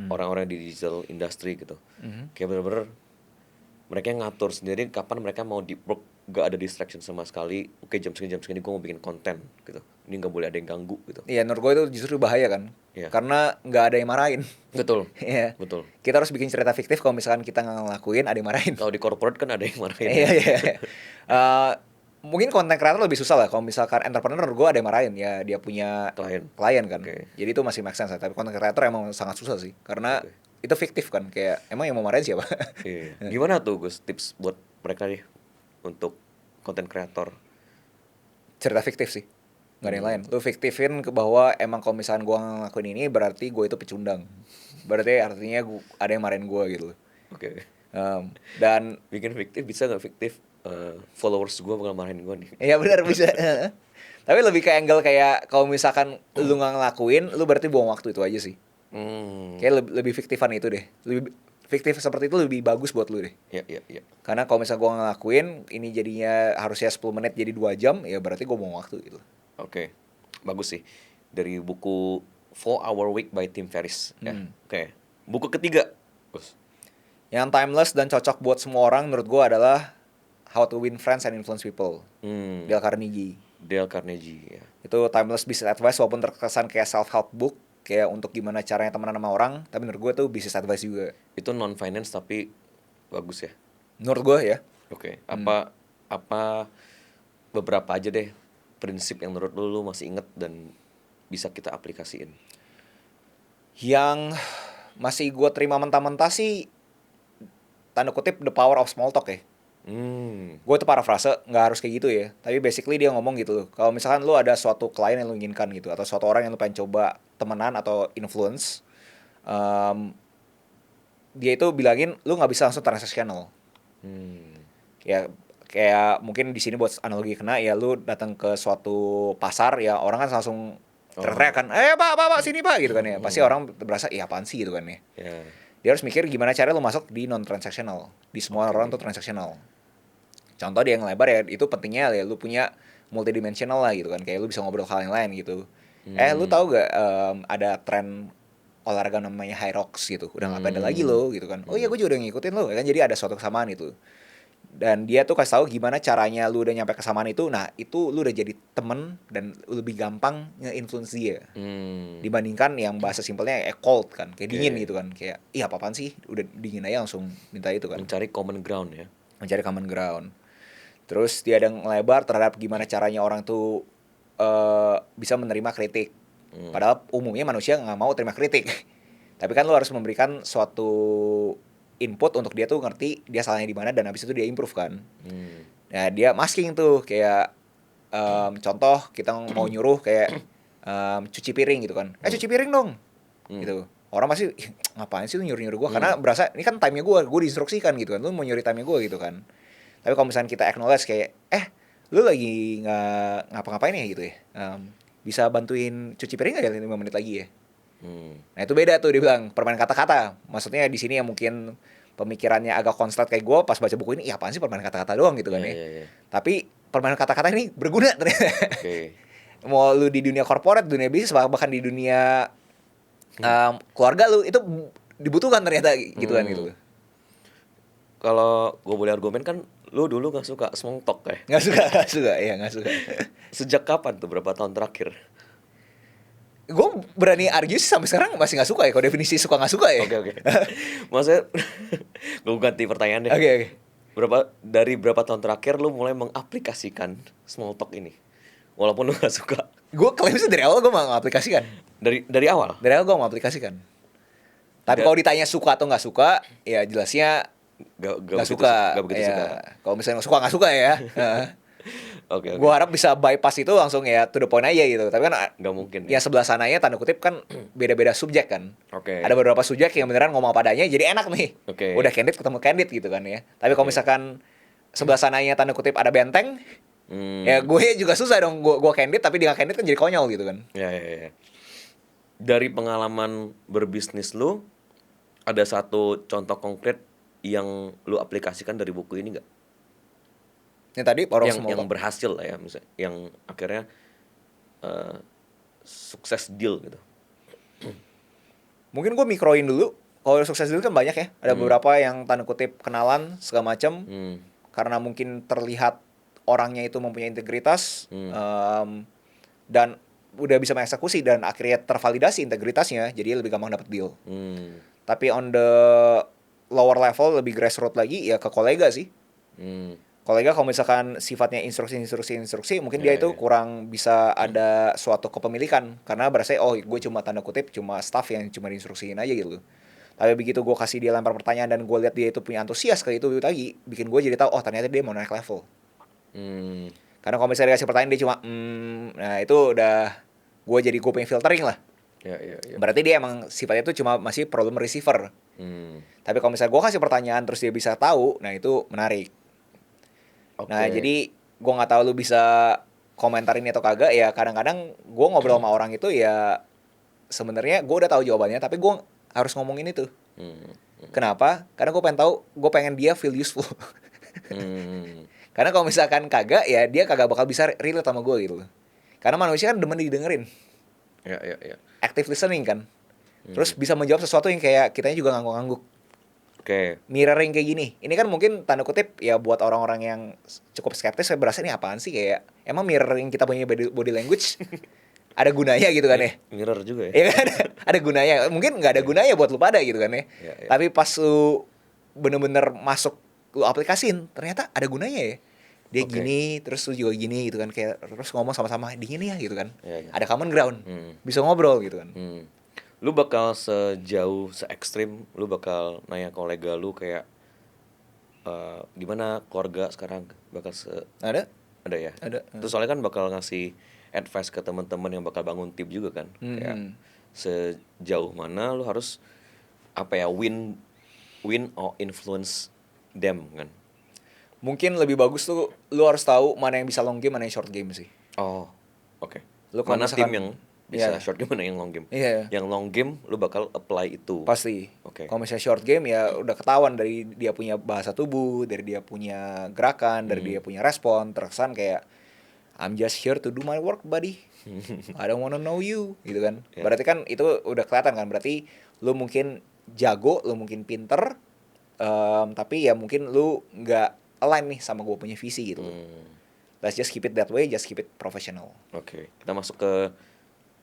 Speaker 2: orang-orang di digital industry gitu. Kayak bener-bener mereka yang ngatur sendiri kapan mereka mau deep work, gak ada distraction sama sekali. Oke, jam segini gue mau bikin konten gitu, ini gak boleh ada yang ganggu gitu.
Speaker 1: Iya, menurut gue itu justru bahaya kan. Karena gak ada yang marahin.
Speaker 2: Betul.
Speaker 1: Betul. Kita harus bikin cerita fiktif, kalau misalkan kita gak ngelakuin ada yang marahin.
Speaker 2: Kalau di corporate kan ada yang marahin.
Speaker 1: Iya. Mungkin konten kreator lebih susah lah. Kalau misalkan entrepreneur gue ada yang marahin, ya dia punya klien kan. Jadi itu masih make sense. Tapi konten kreator emang sangat susah sih, karena itu fiktif kan. Kayak emang yang mau marahin siapa?
Speaker 2: Gimana tuh Gus tips buat mereka nih untuk konten kreator?
Speaker 1: Cerita fiktif sih, nggak ada yang lain. Lu fiktifin ke bahwa emang kalau misalkan gue ngelakuin ini berarti gue itu pecundang. Berarti artinya ada yang marahin gue gitu. Dan
Speaker 2: bikin fiktif bisa nggak fiktif? Followers gue bakal marahin gue nih.
Speaker 1: Iya benar, bisa. Tapi lebih ke angle kayak kalau misalkan lu nggak ngelakuin, lu berarti buang waktu, itu aja sih. Kayak lebih fiktifan itu deh. Lebih fiktif seperti itu lebih bagus buat lu deh.
Speaker 2: Iya.
Speaker 1: Karena kalau misalnya gue ngelakuin, ini jadinya harusnya 10 menit jadi 2 jam, ya berarti gue buang waktu gitu.
Speaker 2: Bagus sih. Dari buku 4-Hour Week by Tim Ferriss. Buku ketiga, Gus.
Speaker 1: Yang timeless dan cocok buat semua orang menurut gue adalah How to Win Friends and Influence People. Dale Carnegie,
Speaker 2: ya.
Speaker 1: Itu timeless business advice, walaupun terkesan kayak self-help book, kayak untuk gimana caranya temenan sama orang, tapi menurut gue tuh business advice juga.
Speaker 2: Itu non-finance tapi bagus ya?
Speaker 1: Menurut gue ya.
Speaker 2: Apa beberapa aja deh prinsip yang menurut lu masih inget dan bisa kita aplikasiin?
Speaker 1: Yang masih gue terima mentah-mentah sih, tanda kutip the power of small talk ya. Gue tuh parafrase, nggak harus kayak gitu ya, tapi basically dia ngomong gitu loh. Kalau misalkan lu ada suatu klien yang lu inginkan gitu, atau suatu orang yang lu pengen coba temenan atau influence, dia itu bilangin lu nggak bisa langsung transactional. Ya kayak mungkin di sini buat analogi kena ya, lu datang ke suatu pasar ya, orang kan langsung teriak kan, pak sini pak gitu kan ya. Pasti orang berasa apaan sih gitu kan ya. Dia harus mikir gimana cara lu masuk di non transactional. Di semua orang tuh transactional. Contoh dia yang lebar ya, itu pentingnya ya lu punya multidimensional lah gitu kan, kayak lu bisa ngobrol hal yang lain gitu. Lu tahu gak ada tren olahraga namanya High Rocks gitu, udah nggak ada lagi lo gitu kan. Oh iya gue juga udah ngikutin lo kan, jadi ada suatu kesamaan itu. Dan dia tuh kasih tahu gimana caranya lu udah nyampe kesamaan itu. Nah itu lu udah jadi temen dan lebih gampang nge-influence dia dibandingkan yang bahasa simpelnya cold kan, kayak dingin gitu kan, kayak apaan sih, udah dingin aja langsung minta itu kan.
Speaker 2: Mencari common ground ya.
Speaker 1: Mencari common ground. Terus dia ada ngelebar terhadap gimana caranya orang tuh bisa menerima kritik. Padahal umumnya manusia nggak mau terima kritik. Tapi kan lo harus memberikan suatu input untuk dia tuh ngerti dia salahnya di mana dan habis itu dia improve kan. Nah dia masking tuh kayak contoh kita mau nyuruh kayak cuci piring gitu kan. Cuci piring dong. Gitu. Orang pasti ngapain sih lu nyuruh-nyuruh gue, karena berasa ini kan time-nya gue diinstruksikan gitu kan. Lu mau nyuri time-nya gue gitu kan. Tapi kalau misalnya kita acknowledge kayak lu lagi nggak ngapa-ngapain ya gitu ya, bisa bantuin cuci piring nggak ya 5 menit lagi ya. Nah itu beda tuh, dia bilang permainan kata-kata. Maksudnya di sini yang mungkin pemikirannya agak konslet kayak gue pas baca buku ini, apaan sih permainan kata-kata doang gitu kan ya. Tapi permainan kata-kata ini berguna ternyata. Mau lu di dunia korporat, dunia bisnis, bahkan di dunia keluarga lu itu dibutuhkan ternyata gitu kan gitu.
Speaker 2: Kalau gue boleh argumen kan, lu dulu gak suka small talk ya?
Speaker 1: Gak suka.
Speaker 2: Sejak kapan tuh, berapa tahun terakhir?
Speaker 1: Gue berani argue sih sampai sekarang masih gak suka ya, kalau definisi suka gak suka ya.
Speaker 2: Oke. Maksudnya, gue ganti pertanyaan deh.
Speaker 1: Oke.
Speaker 2: Dari berapa tahun terakhir lu mulai mengaplikasikan small talk ini? Walaupun lu gak suka.
Speaker 1: Gue klaim sih dari awal gue mau mengaplikasikan.
Speaker 2: Dari awal?
Speaker 1: Dari awal gue mau mengaplikasikan. Tapi kalau ditanya suka atau gak suka, ya jelasnya Gak suka. Kalau misalnya gak suka ya.
Speaker 2: Okay.
Speaker 1: Gue harap bisa bypass itu langsung ya to the point aja gitu. Tapi kan
Speaker 2: gak mungkin.
Speaker 1: Yang sebelah sananya tanda kutip kan beda-beda subjek kan.
Speaker 2: Ada
Speaker 1: beberapa subjek yang beneran ngomong padanya jadi enak nih. Udah candid ketemu candid gitu kan ya. Tapi kalau misalkan sebelah sananya tanda kutip ada benteng, ya gue juga susah dong. Gue candid tapi dia gak candid kan jadi konyol gitu kan.
Speaker 2: Ya. Dari pengalaman berbisnis lu, ada satu contoh konkret yang lu aplikasikan dari buku ini nggak?
Speaker 1: Yang tadi
Speaker 2: yang berhasil lah ya, misalnya yang akhirnya sukses deal gitu.
Speaker 1: Mungkin gue mikroin dulu. Kalau sukses deal kan banyak ya. Ada beberapa yang tanda kutip kenalan segala macam. Karena mungkin terlihat orangnya itu mempunyai integritas dan udah bisa mengeksekusi dan akhirnya tervalidasi integritasnya, jadi lebih gampang dapat deal. Tapi on the lower level, lebih grassroots lagi, ya ke kolega sih. Kolega kalau misalkan sifatnya instruksi, mungkin dia itu kurang bisa ada suatu kepemilikan. Karena berasa, gue cuma tanda kutip, cuma staff yang cuma diinstruksiin aja gitu. Tapi begitu gue kasih dia lempar pertanyaan dan gue lihat dia itu punya antusias kayak itu lagi, bikin gue jadi tahu, ternyata dia mau naik level. Karena kalau misalnya dikasih pertanyaan dia cuma, nah itu udah gue punya filtering lah.
Speaker 2: Ya.
Speaker 1: Berarti dia emang sifatnya itu cuma masih problem receiver. Tapi kalau misalnya gue kasih pertanyaan terus dia bisa tahu, nah itu menarik. Nah jadi gue nggak tahu lu bisa komentarin atau kagak ya. Kadang-kadang gue ngobrol sama orang itu ya sebenarnya gue udah tahu jawabannya, tapi gue harus ngomongin itu. Kenapa? Karena gue pengen dia feel useful. Karena kalau misalkan kagak ya dia kagak bakal bisa relate sama gue gitu. Karena manusia kan demen didengerin.
Speaker 2: Ya.
Speaker 1: Active listening kan. Terus bisa menjawab sesuatu yang kayak kitanya juga ngangguk-ngangguk. Mirroring kayak gini. Ini kan mungkin tanda kutip ya buat orang-orang yang cukup skeptis, saya berasa ini apaan sih, kayak emang mirroring kita punya body language ada gunanya gitu kan ya.
Speaker 2: Mirror juga ya.
Speaker 1: Iya kan? Ada gunanya. Mungkin nggak ada gunanya buat lu pada gitu kan ya. Tapi pas lu bener-bener masuk, lu aplikasiin, ternyata ada gunanya ya. Dia gini, terus lu juga gini gitu kan, kayak terus ngomong sama-sama dingin ya gitu kan. Ada common ground. Bisa ngobrol gitu kan.
Speaker 2: Lu bakal sejauh, se-ekstrim, lu bakal nanya kolega lu kayak gimana keluarga sekarang, bakal
Speaker 1: Ada
Speaker 2: ya?
Speaker 1: Ada.
Speaker 2: Terus soalnya kan bakal ngasih advice ke teman-teman yang bakal bangun tim juga kan. Kayak sejauh mana lu harus win or influence them kan.
Speaker 1: Mungkin lebih bagus tuh lu harus tahu mana yang bisa long game, mana yang short game sih.
Speaker 2: Oke.
Speaker 1: Lu
Speaker 2: Mana tim yang bisa short game mana yang long game. Yang long game lu bakal apply itu.
Speaker 1: Pasti. Kalau misalnya short game ya udah ketahuan dari dia punya bahasa tubuh, dari dia punya gerakan, dari dia punya respon, terkesan kayak I'm just here to do my work, buddy. I don't wanna know you, gitu kan. Berarti kan itu udah kelihatan kan. Berarti lu mungkin jago, lu mungkin pinter, tapi ya mungkin lu nggak align nih sama gue punya visi gitu. Let's just keep it that way, just keep it professional.
Speaker 2: Oke. Kita masuk ke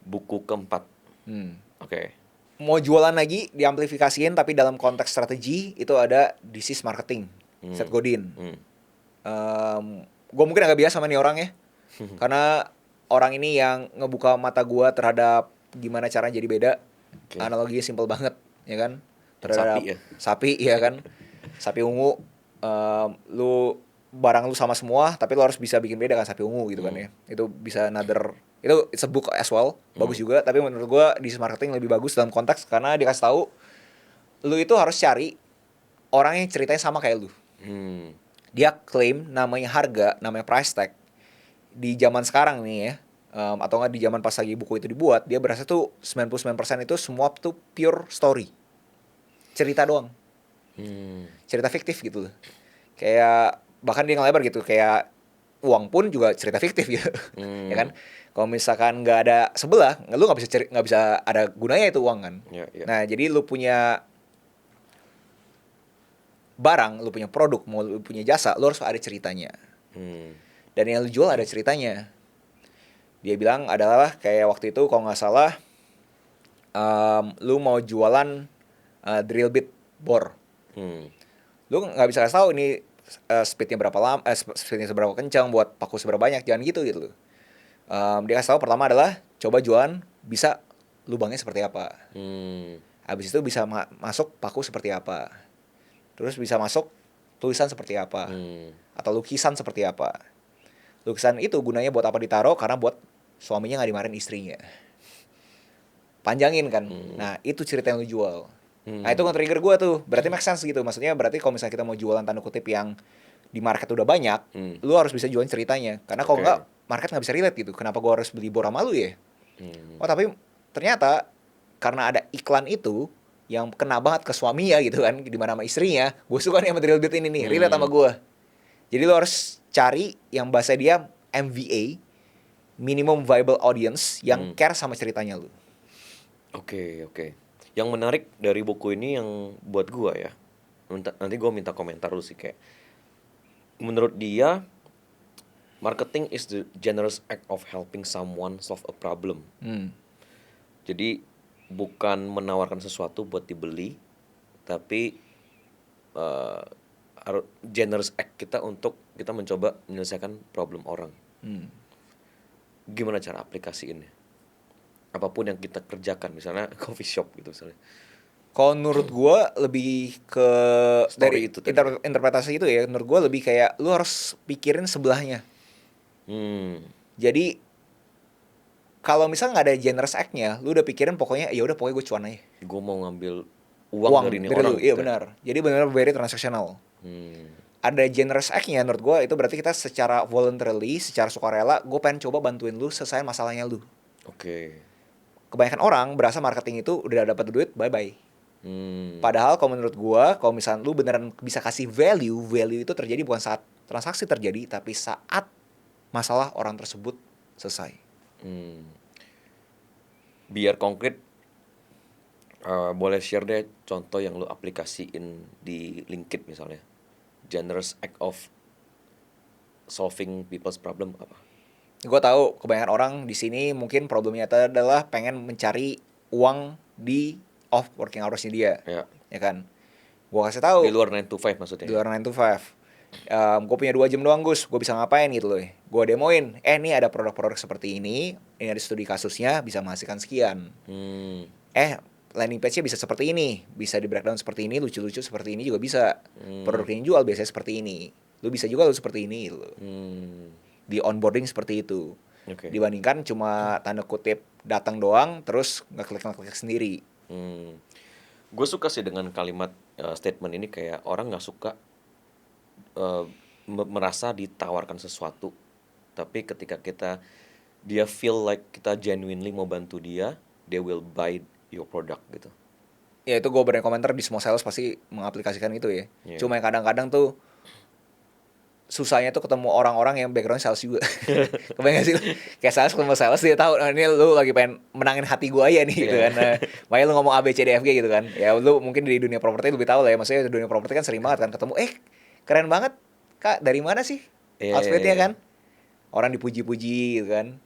Speaker 2: buku keempat. Oke.
Speaker 1: Mau jualan lagi, diamplifikasiin tapi dalam konteks strategi itu ada disease marketing. Seth Godin. Gue mungkin agak biasa sama nih orang ya. Karena orang ini yang ngebuka mata gue terhadap gimana caranya jadi beda. Analoginya simple banget, ya kan? Terhadap sapi ya kan? Sapi ungu, lu barang lu sama semua, tapi lu harus bisa bikin beda kan sapi ungu gitu kan ya. Itu bisa itu it's a book as well, bagus juga. Tapi menurut gue disease marketing lebih bagus dalam konteks karena dia kasih tahu lu itu harus cari orang yang ceritanya sama kayak lu. Dia klaim namanya harga, namanya price tag. Di zaman sekarang nih ya, atau nggak di zaman pas lagi buku itu dibuat, dia berasa tuh 99% itu semua tuh pure story, cerita doang, cerita fiktif gitu loh. Kayak bahkan dia ngelebar gitu, kayak uang pun juga cerita fiktif gitu. Ya kan, kalau misalkan nggak ada sebelah, lu nggak bisa ada gunanya itu uang kan. Nah jadi lu punya barang, lu punya produk, mau lu punya jasa, lu harus ada ceritanya. Dan yang lu jual ada ceritanya. Dia bilang adalah kayak waktu itu kalau nggak salah, lu mau jualan drill bit bor. Lu nggak bisa kasih tahu ini speednya berapa lama, speednya seberapa kencang, buat paku seberapa banyak, jangan gitu. Dia kasih tahu pertama adalah coba jualan bisa lubangnya seperti apa. Habis itu bisa masuk paku seperti apa. Terus bisa masuk tulisan seperti apa. Atau lukisan seperti apa. Lukisan itu gunanya buat apa ditaruh? Karena buat suaminya nggak dimarahin istrinya. Panjangin kan. Nah itu cerita yang lu jual. Nah itu nge-trigger gue tuh. Berarti make sense gitu. Maksudnya berarti kalau misalnya kita mau jualan tanda kutip yang di market udah banyak, lu harus bisa jualin ceritanya. Karena kalau nggak, market nggak bisa relate gitu. Kenapa gue harus beli bor sama lu ya? Oh tapi ternyata karena ada iklan itu yang kena banget ke suaminya gitu kan, dimana sama istrinya, gue suka nih sama drill bit ini nih, relate sama gue. Jadi lo harus cari yang bahasa dia MVA, minimum viable audience, yang care sama ceritanya lo.
Speaker 2: Oke. Yang menarik dari buku ini yang buat gue ya, nanti gue minta komentar lu sih, kayak menurut dia marketing is the generous act of helping someone solve a problem. Jadi bukan menawarkan sesuatu buat dibeli, tapi generous act kita untuk kita mencoba menyelesaikan problem orang. Gimana cara aplikasiinnya? Apapun yang kita kerjakan, misalnya coffee shop gitu misalnya.
Speaker 1: Kalau menurut gue lebih ke
Speaker 2: story
Speaker 1: dari
Speaker 2: itu
Speaker 1: interpretasi itu ya, menurut gue lebih kayak lu harus pikirin sebelahnya. Jadi kalau misalnya nggak ada generous act-nya, lu udah pikirin pokoknya ya udah pokoknya gue cuan aja.
Speaker 2: Gue mau ngambil uang dari ini orang.
Speaker 1: Iya benar. Jadi benar very transaksional. Ada generous act-nya menurut gue itu berarti kita secara voluntarily, secara sukarela, gue pengen coba bantuin lu selesai masalahnya lu. Kebanyakan orang berasa marketing itu udah dapat duit, bye-bye. Padahal kalau menurut gue, kalau misalnya lu beneran bisa kasih value itu terjadi bukan saat transaksi terjadi, tapi saat masalah orang tersebut selesai.
Speaker 2: Biar konkret, boleh share deh contoh yang lu aplikasiin di LinkedIn misalnya. Generous act of solving people's problem apa?
Speaker 1: Gue tahu kebanyakan orang di sini mungkin problemnya adalah pengen mencari uang di off working hours-nya dia. Ya kan? Gue kasih tahu.
Speaker 2: Di luar 9 to 5 maksudnya.
Speaker 1: Di luar 9 to 5. Gue punya 2 jam doang Gus, gue bisa ngapain gitu loh. Gue demoin, nih ada produk-produk seperti ini ada studi kasusnya, bisa menghasilkan sekian. Landing page-nya bisa seperti ini, bisa di breakdown seperti ini, lucu-lucu seperti ini juga bisa. Produk yang jual biasanya seperti ini, lu bisa juga lu seperti ini gitu. Di onboarding seperti itu. Dibandingkan cuma tanda kutip datang doang terus ngeklik sendiri.
Speaker 2: Gue suka sih dengan kalimat statement ini, kayak orang nggak suka merasa ditawarkan sesuatu, tapi ketika kita dia feel like kita genuinely mau bantu dia, they will buy your product gitu.
Speaker 1: Ya itu gue berani komentar di semua sales pasti mengaplikasikan itu ya. Cuma yang kadang-kadang tuh susahnya tuh ketemu orang-orang yang background sales juga. Kebayang gak sih lu? Kayak sales ketemu sales, dia tahu ini lu lagi pengen menangin hati gue aja nih gitu kan. Makanya lu ngomong A, B, C, D, F, G gitu kan. Ya lu mungkin di dunia properti lebih tahu lah ya. Maksudnya di dunia properti kan sering banget kan ketemu, keren banget Kak, dari mana sih outfitnya kan. Orang dipuji-puji gitu kan.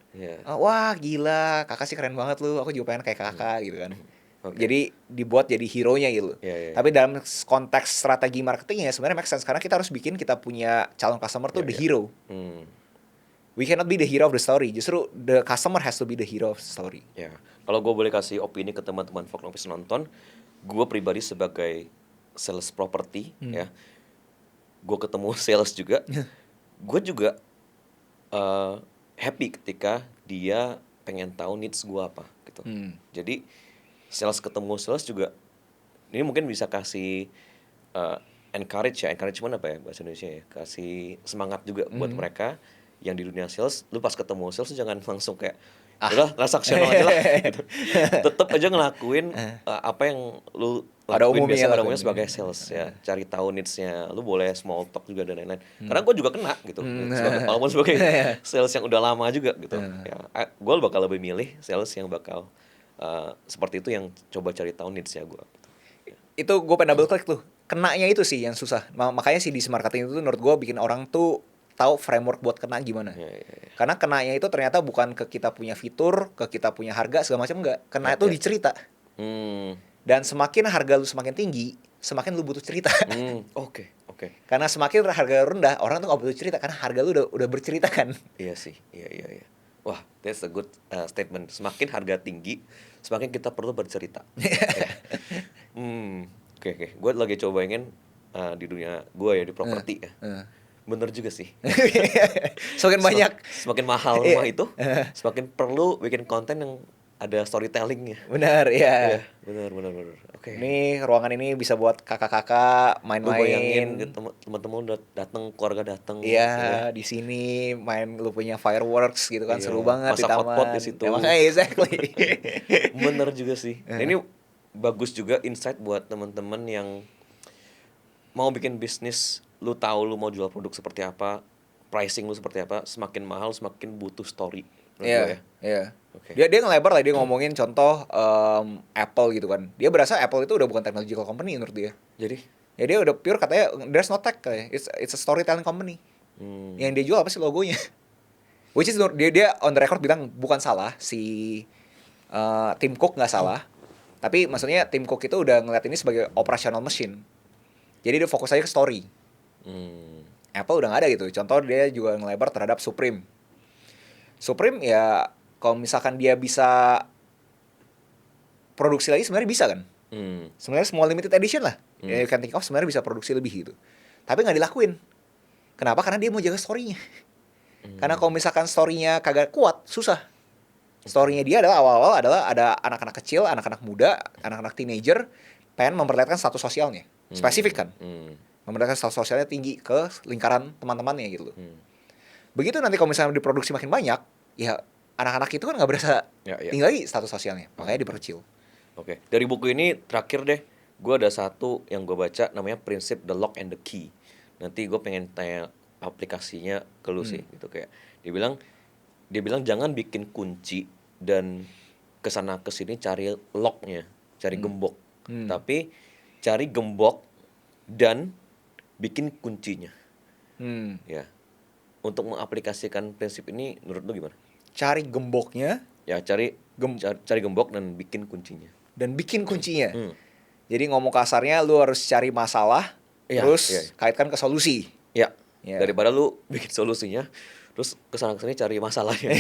Speaker 1: Wah gila, kakak sih keren banget lu, aku juga pengen kayak kakak gitu kan. Jadi dibuat jadi hero-nya gitu. Tapi dalam konteks strategi marketingnya sebenarnya make sense karena kita harus bikin kita punya calon customer tuh the hero. We cannot be the hero of the story. Justru the customer has to be the hero of the story.
Speaker 2: Kalau gue boleh kasih opini ke teman-teman Fognomics nonton, gue pribadi sebagai sales property ya, gue ketemu sales juga, gue juga happy ketika dia pengen tahu needs gue apa gitu. Jadi sales ketemu sales juga ini mungkin bisa kasih encouragement apa ya bahasa Indonesia ya, kasih semangat juga buat mereka yang di dunia sales. Lu pas ketemu sales jangan langsung kayak udah transaksional aja lah gitu. Tetap aja ngelakuin apa yang lu lakuin biasa pada umumnya sebagai sales ya, cari tahu needs-nya. Lu boleh small talk juga dan lain-lain. Karena gue juga kena gitu. Walaupun sebagai sales yang udah lama juga gitu. Ya, gue bakal lebih milih sales yang bakal seperti itu, yang coba cari tahu needs-nya gue.
Speaker 1: Itu gue pengen double click tuh. Kenanya itu sih yang susah. Makanya sih di marketing itu menurut gue bikin orang tuh tahu framework buat kena gimana. Karena kenanya itu ternyata bukan ke kita punya fitur, ke kita punya harga segala macam, enggak. Kena itu di cerita. Dan semakin harga lu semakin tinggi, semakin lu butuh cerita.
Speaker 2: Oke.
Speaker 1: Karena semakin harga rendah, orang tuh gak butuh cerita karena harga lu udah bercerita kan.
Speaker 2: Iya sih. Iya. Wah, that's a good statement. Semakin harga tinggi, semakin kita perlu bercerita. Oke. Gue lagi coba ingin di dunia gue ya, di properti ya. Bener juga sih.
Speaker 1: Semakin banyak,
Speaker 2: semakin mahal rumah itu, semakin perlu bikin konten yang ada storytellingnya.
Speaker 1: Benar, ya.
Speaker 2: Benar. Oke.
Speaker 1: Ini ruangan ini bisa buat kakak-kakak main-main.
Speaker 2: Lu bayangin teman-teman udah datang, keluarga datang.
Speaker 1: Iya, di sini main lu punya fireworks gitu kan, seru banget di
Speaker 2: taman. Masak hotpot di situ.
Speaker 1: Ya, makanya exactly.
Speaker 2: Bener juga sih. Nah, ini bagus juga insight buat teman-teman yang mau bikin bisnis. Lu tahu lu mau jual produk seperti apa, pricing lu seperti apa, semakin mahal semakin butuh story.
Speaker 1: Iya. Okay. Dia ngelebar lah, dia ngomongin contoh Apple gitu kan. Dia berasa Apple itu udah bukan technological company menurut dia.
Speaker 2: Jadi?
Speaker 1: Ya dia udah pure katanya there's no tech kayak. It's a storytelling company. Yang dia jual apa sih logonya? Which is dia on the record bilang bukan salah si Tim Cook nggak salah. Tapi maksudnya Tim Cook itu udah ngeliat ini sebagai operational machine. Jadi dia fokus aja ke story. Apple udah nggak ada gitu. Contoh dia juga ngelebar terhadap Supreme ya. Kalau misalkan dia bisa produksi lagi sebenarnya bisa kan. Sebenarnya semua limited edition lah ya, you can think of sebenarnya bisa produksi lebih gitu. Tapi nggak dilakuin. Kenapa? Karena dia mau jaga story-nya. Karena kalau misalkan story-nya kagak kuat, susah. Story-nya dia adalah awal-awal adalah ada anak-anak kecil, anak-anak muda, anak-anak teenager pengen memperlihatkan status sosialnya. Spesifik kan. Memperlihatkan status sosialnya tinggi ke lingkaran teman-temannya gitu. Begitu nanti kalau misalnya diproduksi makin banyak, ya anak-anak itu kan nggak berasa tinggal lagi status sosialnya, makanya diperkecil.
Speaker 2: Oke. Dari buku ini terakhir deh, gue ada satu yang gue baca namanya prinsip the lock and the key. Nanti gue pengen tanya aplikasinya ke lu sih gitu, kayak dia bilang jangan bikin kunci dan kesana kesini cari locknya, cari gembok, tapi cari gembok dan bikin kuncinya. Ya. Untuk mengaplikasikan prinsip ini menurut lu gimana?
Speaker 1: Cari gemboknya,
Speaker 2: ya cari gembok dan bikin kuncinya.
Speaker 1: Jadi ngomong kasarnya lu harus cari masalah, terus kaitkan ke solusi.
Speaker 2: Ya. Daripada lu bikin solusinya terus kesana kesini cari masalahnya.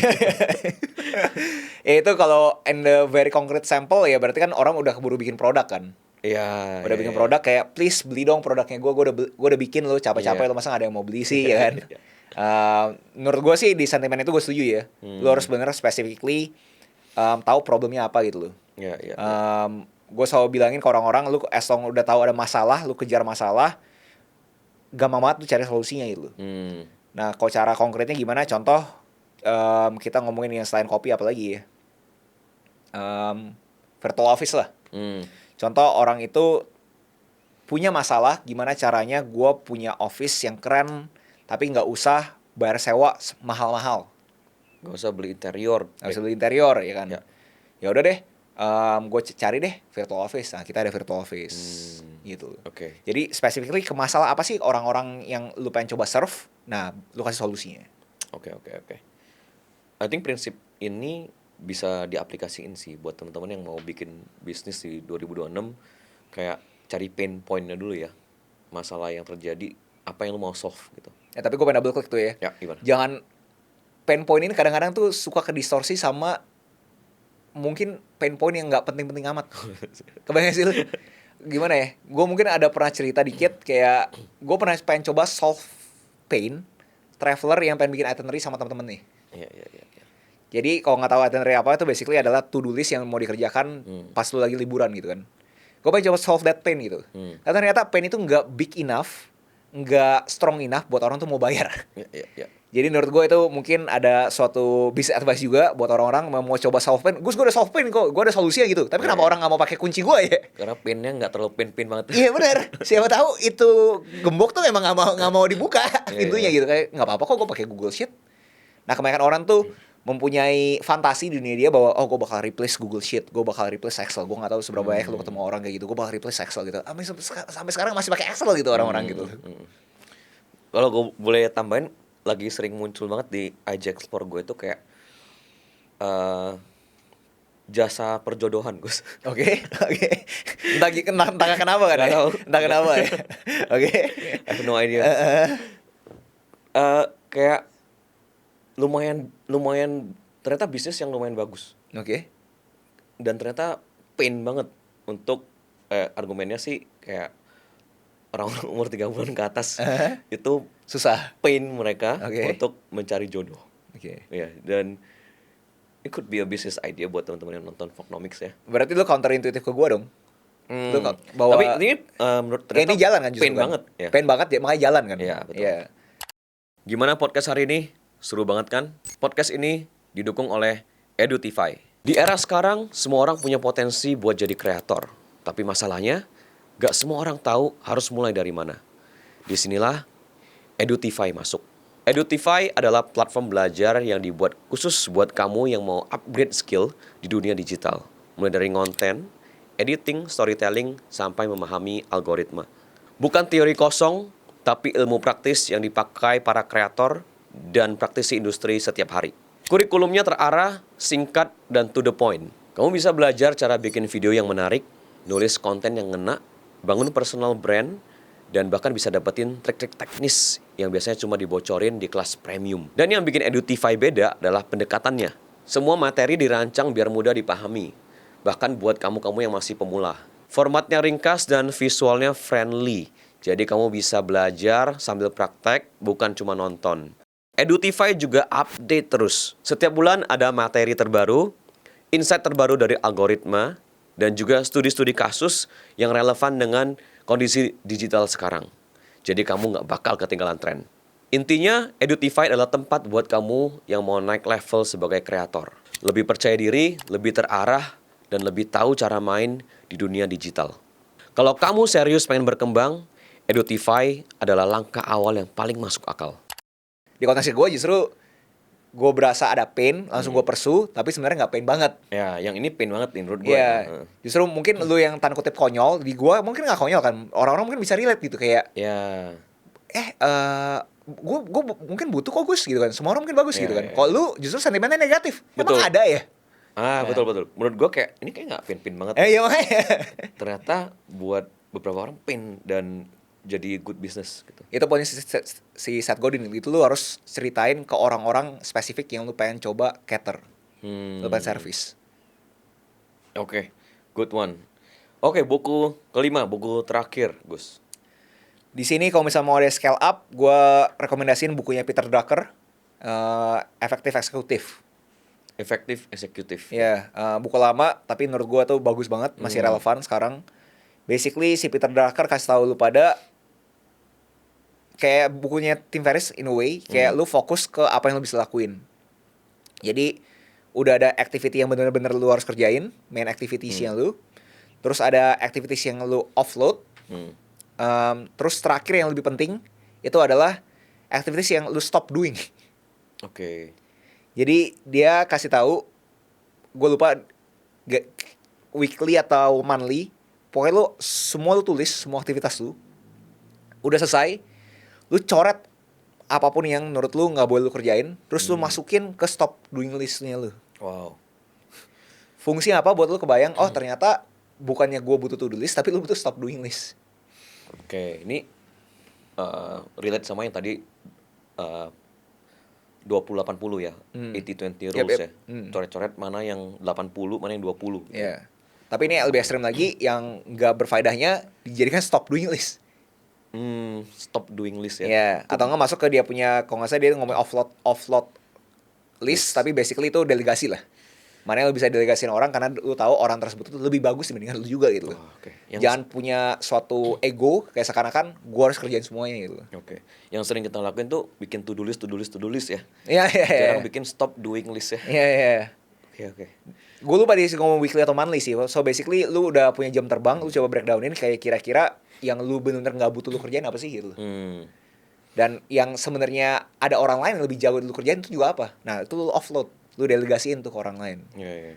Speaker 1: Ya itu kalau in the very concrete sample ya berarti kan orang udah keburu bikin produk kan.
Speaker 2: Iya.
Speaker 1: Udah bikin produk kayak please beli dong produknya gue udah bikin lo capek-capek lo masa gak ada yang mau beli sih ya kan. Menurut gue sih di sentimen itu gue setuju ya. Lo harus bener specifically tahu problemnya apa gitu lo. Gue selalu bilangin ke orang-orang, lu as long udah tahu ada masalah, lu kejar masalah, gampang banget lu cari solusinya gitu. Nah kalau cara konkretnya gimana? Contoh kita ngomongin yang selain kopi apa lagi ya? Virtual office lah. Contoh orang itu punya masalah gimana caranya gue punya office yang keren tapi nggak usah bayar sewa mahal-mahal.
Speaker 2: Gak usah beli interior.
Speaker 1: Gak usah beli interior ya kan. Ya udah deh, gue cari deh virtual office. Nah kita ada virtual office gitu. Jadi specifically ke masalah apa sih orang-orang yang lu pengen coba serve. Nah lu kasih solusinya.
Speaker 2: Oke. I think prinsip ini bisa diaplikasiin sih buat teman-teman yang mau bikin bisnis di 2026. Kayak cari pain point-nya dulu ya. Masalah yang terjadi, apa yang lu mau solve gitu.
Speaker 1: Ya tapi gue pengen double click tuh ya.
Speaker 2: Gimana?
Speaker 1: Jangan, pain point ini kadang-kadang tuh suka kedistorsi sama mungkin pain point yang nggak penting-penting amat. Kebayang sih lu? Gimana ya? Gue mungkin ada pernah cerita dikit kayak gue pernah pengen coba solve pain traveler yang pengen bikin itinerary sama temen-temen nih.
Speaker 2: Iya.
Speaker 1: Jadi kalau nggak tahu itinerary apa itu basically adalah to-do list yang mau dikerjakan pas lu lagi liburan gitu kan. Gue pengen coba solve that pain gitu. Tapi ternyata pain itu nggak big enough, nggak strong enough buat orang tuh mau bayar.
Speaker 2: Iya.
Speaker 1: Jadi menurut gue itu mungkin ada suatu business advice juga buat orang-orang mau coba solve pain. Gue udah solve pain kok, gue ada solusinya gitu. Tapi kenapa orang nggak mau pakai kunci gue ya?
Speaker 2: Karena pinnya nggak terlalu pin banget.
Speaker 1: Iya benar. Siapa tahu itu gembok tuh emang nggak mau dibuka pintunya gitu. Kayak nggak apa-apa kok gue pakai Google Sheet. Nah kebanyakan orang tuh mempunyai fantasi di dunia dia bahwa gue bakal replace Google Sheet, gue bakal replace Excel. Gue nggak tahu seberapa banyak lu ketemu orang kayak gitu. Gue bakal replace Excel gitu. Sampai sekarang masih pakai Excel gitu orang-orang gitu.
Speaker 2: Kalau gue boleh tambahin, lagi sering muncul banget di IG Explore gue itu kayak jasa perjodohan, Gus.
Speaker 1: Oke. Entah kenapa kan? Entah kenapa ya. Oke.
Speaker 2: I have no idea. Kayak lumayan ternyata bisnis yang lumayan bagus.
Speaker 1: Oke.
Speaker 2: Dan ternyata pain banget untuk argumennya sih kayak orang-orang umur 30-an ke atas itu
Speaker 1: susah,
Speaker 2: pain mereka untuk mencari jodoh. Ya, dan it could be a business idea buat teman-teman yang nonton Fognomics ya.
Speaker 1: Berarti lu counter intuitif ke gua dong. Lu bahwa
Speaker 2: tapi ini menurut ternyata
Speaker 1: ini jalan kan justru
Speaker 2: pain
Speaker 1: kan?
Speaker 2: banget ya.
Speaker 1: Pain banget ya, makanya jalan kan.
Speaker 2: Iya, betul. Gimana podcast hari ini? Seru banget kan? Podcast ini didukung oleh Edutify. Di era sekarang, semua orang punya potensi buat jadi kreator. Tapi masalahnya, gak semua orang tahu harus mulai dari mana. Disinilah Edutify masuk. Edutify adalah platform belajar yang dibuat khusus buat kamu yang mau upgrade skill di dunia digital. Mulai dari konten, editing, storytelling, sampai memahami algoritma. Bukan teori kosong, tapi ilmu praktis yang dipakai para kreator dan praktisi industri setiap hari. Kurikulumnya terarah, singkat, dan to the point. Kamu bisa belajar cara bikin video yang menarik, nulis konten yang ngena, bangun personal brand, dan bahkan bisa dapetin trik-trik teknis yang biasanya cuma dibocorin di kelas premium. Dan yang bikin Edutify beda adalah pendekatannya. Semua materi dirancang biar mudah dipahami, bahkan buat kamu-kamu yang masih pemula. Formatnya ringkas dan visualnya friendly, jadi kamu bisa belajar sambil praktek, bukan cuma nonton. Edutify juga update terus. Setiap bulan ada materi terbaru, insight terbaru dari algoritma, dan juga studi-studi kasus yang relevan dengan kondisi digital sekarang. Jadi kamu nggak bakal ketinggalan tren. Intinya, Edutify adalah tempat buat kamu yang mau naik level sebagai kreator. Lebih percaya diri, lebih terarah, dan lebih tahu cara main di dunia digital. Kalau kamu serius pengen berkembang, Edutify adalah langkah awal yang paling masuk akal.
Speaker 1: Di konteks gue justru gue berasa ada pain, langsung gue pursue, tapi sebenarnya nggak pain banget.
Speaker 2: Ya, yang ini pain banget nih menurut gue.
Speaker 1: Iya, justru mungkin lu yang tanda kutip konyol, di gue mungkin nggak konyol kan. Orang-orang mungkin bisa relate gitu kayak, gue mungkin butuh kok Gus gitu kan. Semua orang mungkin bagus gitu kan. Kalau lu justru sentimennya negatif,
Speaker 2: betul.
Speaker 1: Emang ada ya?
Speaker 2: Betul. Menurut gue kayak ini kayak nggak pain banget.
Speaker 1: Iya makanya.
Speaker 2: Ternyata buat beberapa orang pain dan jadi good business gitu.
Speaker 1: Itu poinnya si Seth Godin, itu lu harus ceritain ke orang-orang spesifik yang lu pengen coba cater. Lu pengen service.
Speaker 2: Oke, good one. Oke, buku kelima, buku terakhir, Gus.
Speaker 1: Di sini kalau misalnya mau ada scale up, gue rekomendasiin bukunya Peter Drucker, Effective Executive.
Speaker 2: Effective Executive.
Speaker 1: Ya, buku lama tapi menurut gue tuh bagus banget, masih relevan sekarang. Basically si Peter Drucker kasih tahu lu pada kayak bukunya Tim Ferriss in a way, kayak lu fokus ke apa yang lu bisa lakuin. Jadi udah ada activity yang benar-benar lu harus kerjain, main activities-nya lu. Terus ada activities yang lu offload. Terus terakhir yang lebih penting itu adalah activities yang lu stop doing.
Speaker 2: Oke.
Speaker 1: Jadi dia kasih tahu, gue lupa weekly atau monthly, pokoknya lu tulis semua aktivitas lu. Udah selesai, lu coret apapun yang menurut lu nggak boleh lu kerjain, terus lu masukin ke stop doing list-nya lu.
Speaker 2: Wow.
Speaker 1: Fungsi apa buat lu kebayang? Oh ternyata bukannya gue butuh to do list, tapi lu butuh stop doing list.
Speaker 2: Oke, ini relate sama yang tadi 20-80 ya, 80-20 rules ya. Coret-coret mana yang 80, mana yang 20.
Speaker 1: Iya. Tapi ini lebih ekstrem lagi, yang nggak berfaedahnya dijadikan stop doing list.
Speaker 2: Stop doing list ya.
Speaker 1: Iya, atau nggak masuk ke dia punya, kalau nggak salah dia ngomong offload list, tapi basically itu delegasi lah. Mana yang lu bisa delegasiin orang karena lu tahu orang tersebut itu lebih bagus dibandingkan lu juga gitu. Jangan punya suatu ego kayak seakan-akan gua harus kerjain semuanya gitu.
Speaker 2: Oke. Yang sering kita lakuin tuh bikin to do list ya.
Speaker 1: Iya.
Speaker 2: Jarang bikin stop doing list ya.
Speaker 1: Iya.
Speaker 2: Oke.
Speaker 1: Gue lupa dia ngomong weekly atau monthly sih. So basically lu udah punya jam terbang, lu coba breakdownin kayak kira-kira yang lu bener-bener nggak butuh lu kerjain apa sih gitu. Dan yang sebenarnya ada orang lain yang lebih jago lu kerjain itu juga apa? Nah itu lu offload, lu delegasiin tuh ke orang lain.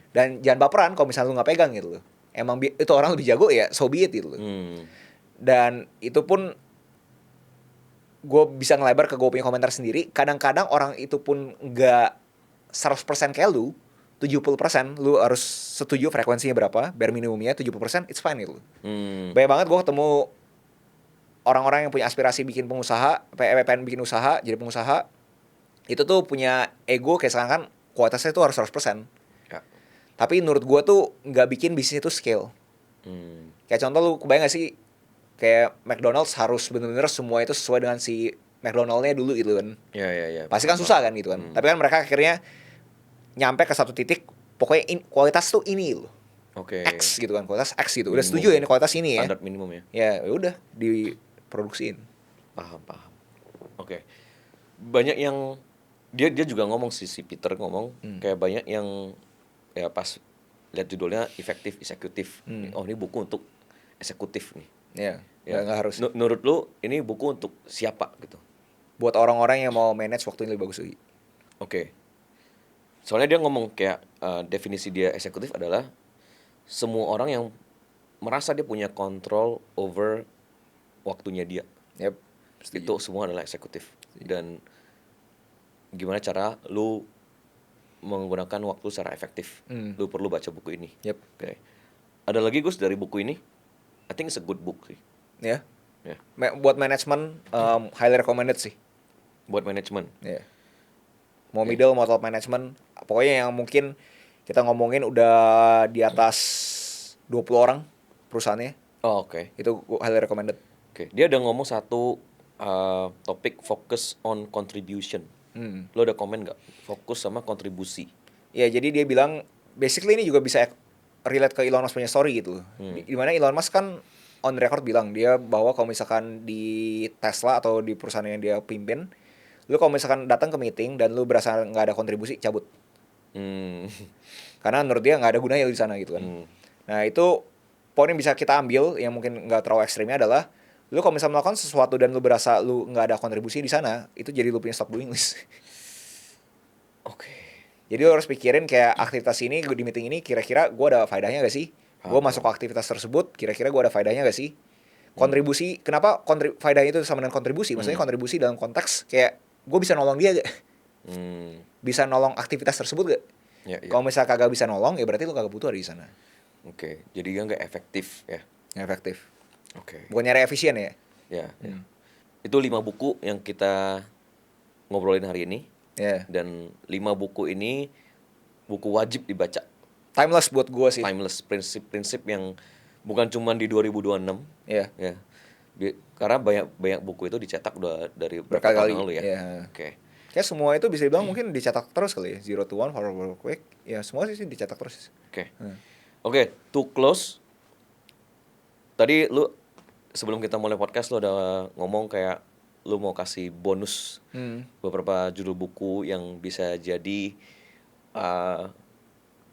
Speaker 1: Dan jangan baperan kalau misalnya lu nggak pegang gitu loh. Emang itu orang lebih jago ya, so be it gitu loh. Dan itu pun gue bisa ngelebar ke gue punya komentar sendiri. Kadang-kadang orang itu pun nggak 100% kayak lu, 70% lu harus setuju frekuensinya berapa, bare minimumnya 70%, it's fine gitu. Banyak banget gue ketemu orang-orang yang punya aspirasi bikin pengusaha, pengen bikin usaha, jadi pengusaha, itu tuh punya ego kayak sekarang kan kualitasnya tuh harus 100%.
Speaker 2: Ya.
Speaker 1: Tapi menurut gue tuh nggak bikin bisnis itu scale. Kayak contoh lu kebayang gak sih, kayak McDonald's harus bener-bener semua itu sesuai dengan si McDonald-nya dulu gitu kan.
Speaker 2: Iya.
Speaker 1: Pasti kan susah kan gitu kan. Tapi kan mereka akhirnya nyampe ke satu titik, pokoknya kualitas tuh ini loh. X gitu kan, kualitas X gitu. Udah setuju ya ini kualitas ini ya.
Speaker 2: Standar minimum ya.
Speaker 1: Ya udah diproduksiin.
Speaker 2: Paham. Oke. Banyak yang dia juga ngomong si Peter ngomong kayak banyak yang ya pas lihat judulnya efektif eksekutif. Oh, ini buku untuk eksekutif nih.
Speaker 1: Ya. Nggak harus.
Speaker 2: Menurut lu ini buku untuk siapa gitu?
Speaker 1: Buat orang-orang yang mau manage waktunya lebih bagus lagi.
Speaker 2: Oke. Soalnya dia ngomong kayak definisi dia eksekutif adalah semua orang yang merasa dia punya control over waktunya dia.
Speaker 1: Yep.
Speaker 2: Itu semua adalah eksekutif. Dan gimana cara lu menggunakan waktu secara efektif. Lu perlu baca buku ini.
Speaker 1: Yep.
Speaker 2: Oke. Ada lagi Gus dari buku ini. I think it's a good book sih.
Speaker 1: Ya. Buat manajemen highly recommended sih.
Speaker 2: Buat manajemen.
Speaker 1: Ya. Mau middle, mau top management, pokoknya yang mungkin kita ngomongin udah di atas 20 orang perusahaannya.
Speaker 2: Oh, oke.
Speaker 1: Itu highly recommended.
Speaker 2: Oke. Dia udah ngomong satu topik focus on contribution. Lo ada komen nggak? Fokus sama kontribusi.
Speaker 1: Ya, jadi dia bilang basically ini juga bisa relate ke Elon Musk punya story gitu. Dimana Elon Musk kan on record bilang dia bahwa kalau misalkan di Tesla atau di perusahaan yang dia pimpin, lu kalau misalkan datang ke meeting dan lu berasa nggak ada kontribusi, cabut. Karena menurut dia nggak ada gunanya lu di sana gitu kan. Nah itu poin yang bisa kita ambil yang mungkin nggak terlalu ekstrimnya adalah lu kalau misalnya melakukan sesuatu dan lu berasa lu nggak ada kontribusi di sana, itu jadi lu punya stop doing list.
Speaker 2: Oke.
Speaker 1: Jadi lu harus pikirin kayak aktivitas ini di meeting ini kira-kira gue ada faedahnya gak sih? Gue masuk ke aktivitas tersebut kira-kira gue ada faedahnya gak sih? Kontribusi, kenapa faedahnya itu sama dengan kontribusi? Maksudnya kontribusi dalam konteks kayak gue bisa nolong dia gak? Bisa nolong aktivitas tersebut gak?
Speaker 2: Ya.
Speaker 1: Kalau misalnya kagak bisa nolong, ya berarti lu kagak butuh ada di sana.
Speaker 2: Oke, jadi dia nggak efektif ya?
Speaker 1: Nggak efektif.
Speaker 2: Oke.
Speaker 1: Bukan nyari efisien ya?
Speaker 2: Ya. Itu 5 buku yang kita ngobrolin hari ini.
Speaker 1: Ya.
Speaker 2: Dan 5 buku ini buku wajib dibaca.
Speaker 1: Timeless buat gue sih.
Speaker 2: Timeless, prinsip-prinsip yang bukan cuma di 2026.
Speaker 1: Iya.
Speaker 2: Ya. Karena banyak buku itu dicetak udah dari berapa
Speaker 1: Berkali-kali
Speaker 2: tahun lalu ya.
Speaker 1: Oke. Kayak semua itu bisa dibilang mungkin dicetak terus kali ya. 0 to 1, Forward Work Quick. Ya semua sih dicetak terus.
Speaker 2: Oke, to close. Tadi lu sebelum kita mulai podcast lu udah ngomong kayak lu mau kasih bonus beberapa judul buku yang bisa jadi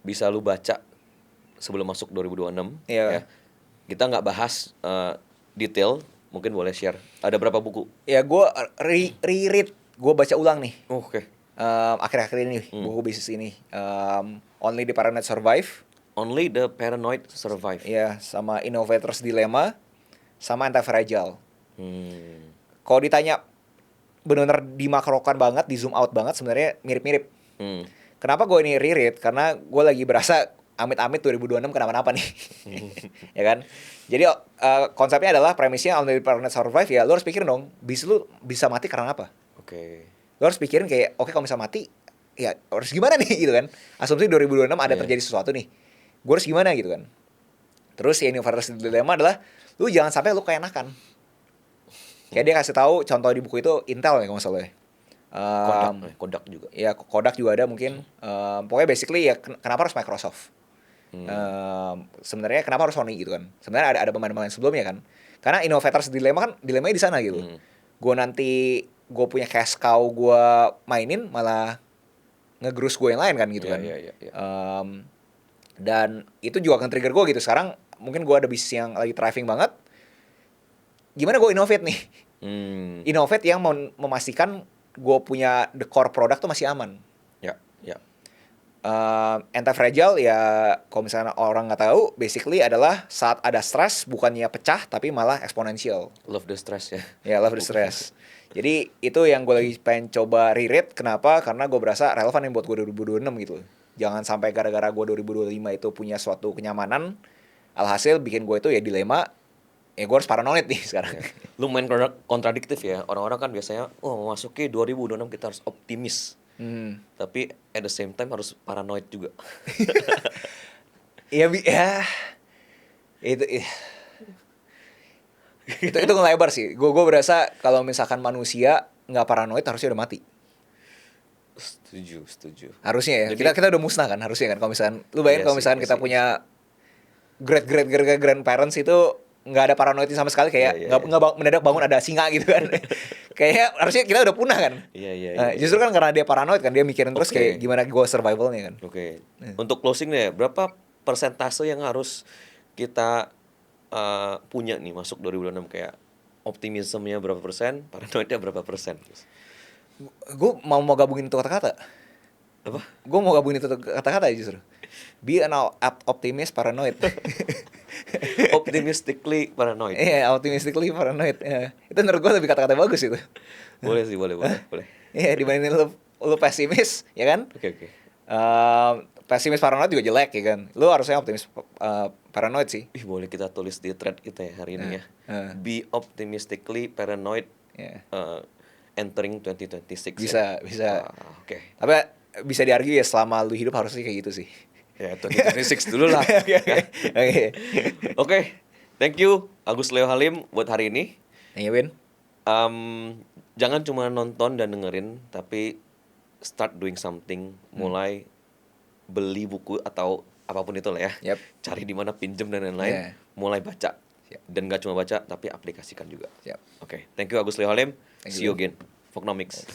Speaker 2: bisa lu baca sebelum masuk 2026.
Speaker 1: Iya.
Speaker 2: Ya. Kita nggak bahas detail, mungkin boleh share. Ada berapa buku?
Speaker 1: Ya gue reread, gue baca ulang nih.
Speaker 2: Oke.
Speaker 1: Akhir-akhir ini buku bisnis ini. Only the Paranoid Survive.
Speaker 2: Only the Paranoid Survive.
Speaker 1: Ya, sama Innovator's Dilemma, sama Anti-Fragile. Kalau ditanya benar-benar dimakrokan banget, di zoom out banget, sebenarnya mirip-mirip. Kenapa gue ini reread? Karena gue lagi berasa amit-amit 2026 kenapa-napa nih. Ya kan? Jadi konsepnya adalah premisnya Only the Paranoid Survive, ya lu harus pikirin dong, lu bisa mati karena apa?
Speaker 2: Oke.
Speaker 1: Lu harus pikirin kayak, oke, kalau bisa mati, ya harus gimana nih gitu kan? Asumsi 2026 ada terjadi sesuatu nih. Gue harus gimana gitu kan. Terus yang Universal Dilemma adalah lu jangan sampai lu keenakan. Kayak dia kasih tahu contoh di buku itu Intel ya kalau nggak salah ya.
Speaker 2: Kodak juga.
Speaker 1: Ya Kodak juga ada mungkin. Pokoknya basically ya kenapa harus Microsoft? Sebenarnya kenapa harus Sony gitu kan? Sebenarnya ada pemain-pemain sebelumnya kan. Karena Innovators Dilemma kan dilemanya di sana gitu. Gue nanti gue punya cash cow gue mainin malah ngegerus gue yang lain kan gitu kan. Dan itu juga akan trigger gue gitu. Sekarang mungkin gue ada bisnis yang lagi thriving banget. Gimana gue innovate nih? Innovate yang memastikan gue punya the core product tuh masih aman. Anti-fragile ya kalau misalnya orang nggak tahu, basically adalah saat ada stress bukannya pecah tapi malah eksponensial.
Speaker 2: Love the stress ya.
Speaker 1: Ya, love the stress. Jadi itu yang gue lagi pengen coba re-read. Kenapa? Karena gue berasa relevan yang buat gue 2026 gitu. Jangan sampai gara-gara gue 2025 itu punya suatu kenyamanan, alhasil bikin gue itu ya dilema, ya gue harus paranoid nih sekarang.
Speaker 2: Lumayan kontradiktif ya. Orang-orang kan biasanya, memasuki 2026 kita harus optimis. Tapi at the same time harus paranoid juga.
Speaker 1: Itu ngelebar sih. Gue berasa kalau misalkan manusia nggak paranoid harusnya udah mati.
Speaker 2: Setuju.
Speaker 1: Harusnya ya. Jadi, kita udah musnah kan harusnya kan. Kalau misalkan lu bayangin kalau misalkan kita punya great grandparents itu nggak ada paranoid sama sekali, kayak nggak mendadak bangun ada singa gitu kan. Kayaknya harusnya kita udah punah kan. Justru kan karena dia paranoid kan, dia mikirin terus kayak gimana gue survivalnya kan.
Speaker 2: Untuk closing nih, berapa persentase yang harus kita punya nih masuk 2026, kayak optimismenya berapa persen, paranoidnya berapa persen?
Speaker 1: Gue mau gabungin itu kata-kata.
Speaker 2: Apa?
Speaker 1: Gue mau gabungin itu kata-kata justru. Be an optimist paranoid.
Speaker 2: Optimistically paranoid.
Speaker 1: Iya, optimistically paranoid. Ya. Itu menurut gue lebih kata-kata bagus itu.
Speaker 2: Boleh sih, boleh.
Speaker 1: Iya, dibandingin lu pesimis, ya kan?
Speaker 2: Oke.
Speaker 1: Pesimis paranoid juga jelek ya kan. Lu harusnya optimis paranoid sih.
Speaker 2: Boleh kita tulis di thread kita ya hari ini ya. Be optimistically paranoid. Entering 2026.
Speaker 1: Bisa.
Speaker 2: Oke.
Speaker 1: Tapi bisa diargue ya selama lu hidup harusnya kayak gitu sih.
Speaker 2: Ya, 2026 dulu lah. Oke. Thank you Agus Leo Halim buat hari ini.
Speaker 1: Iya, Win.
Speaker 2: Jangan cuma nonton dan dengerin, tapi start doing something. Mulai beli buku atau apapun itu lah ya. Cari di mana, pinjem dan lain-lain. Mulai baca. Dan gak cuma baca, tapi aplikasikan juga. Oke. Thank you Agus Leo Halim. See you again. Fognomics.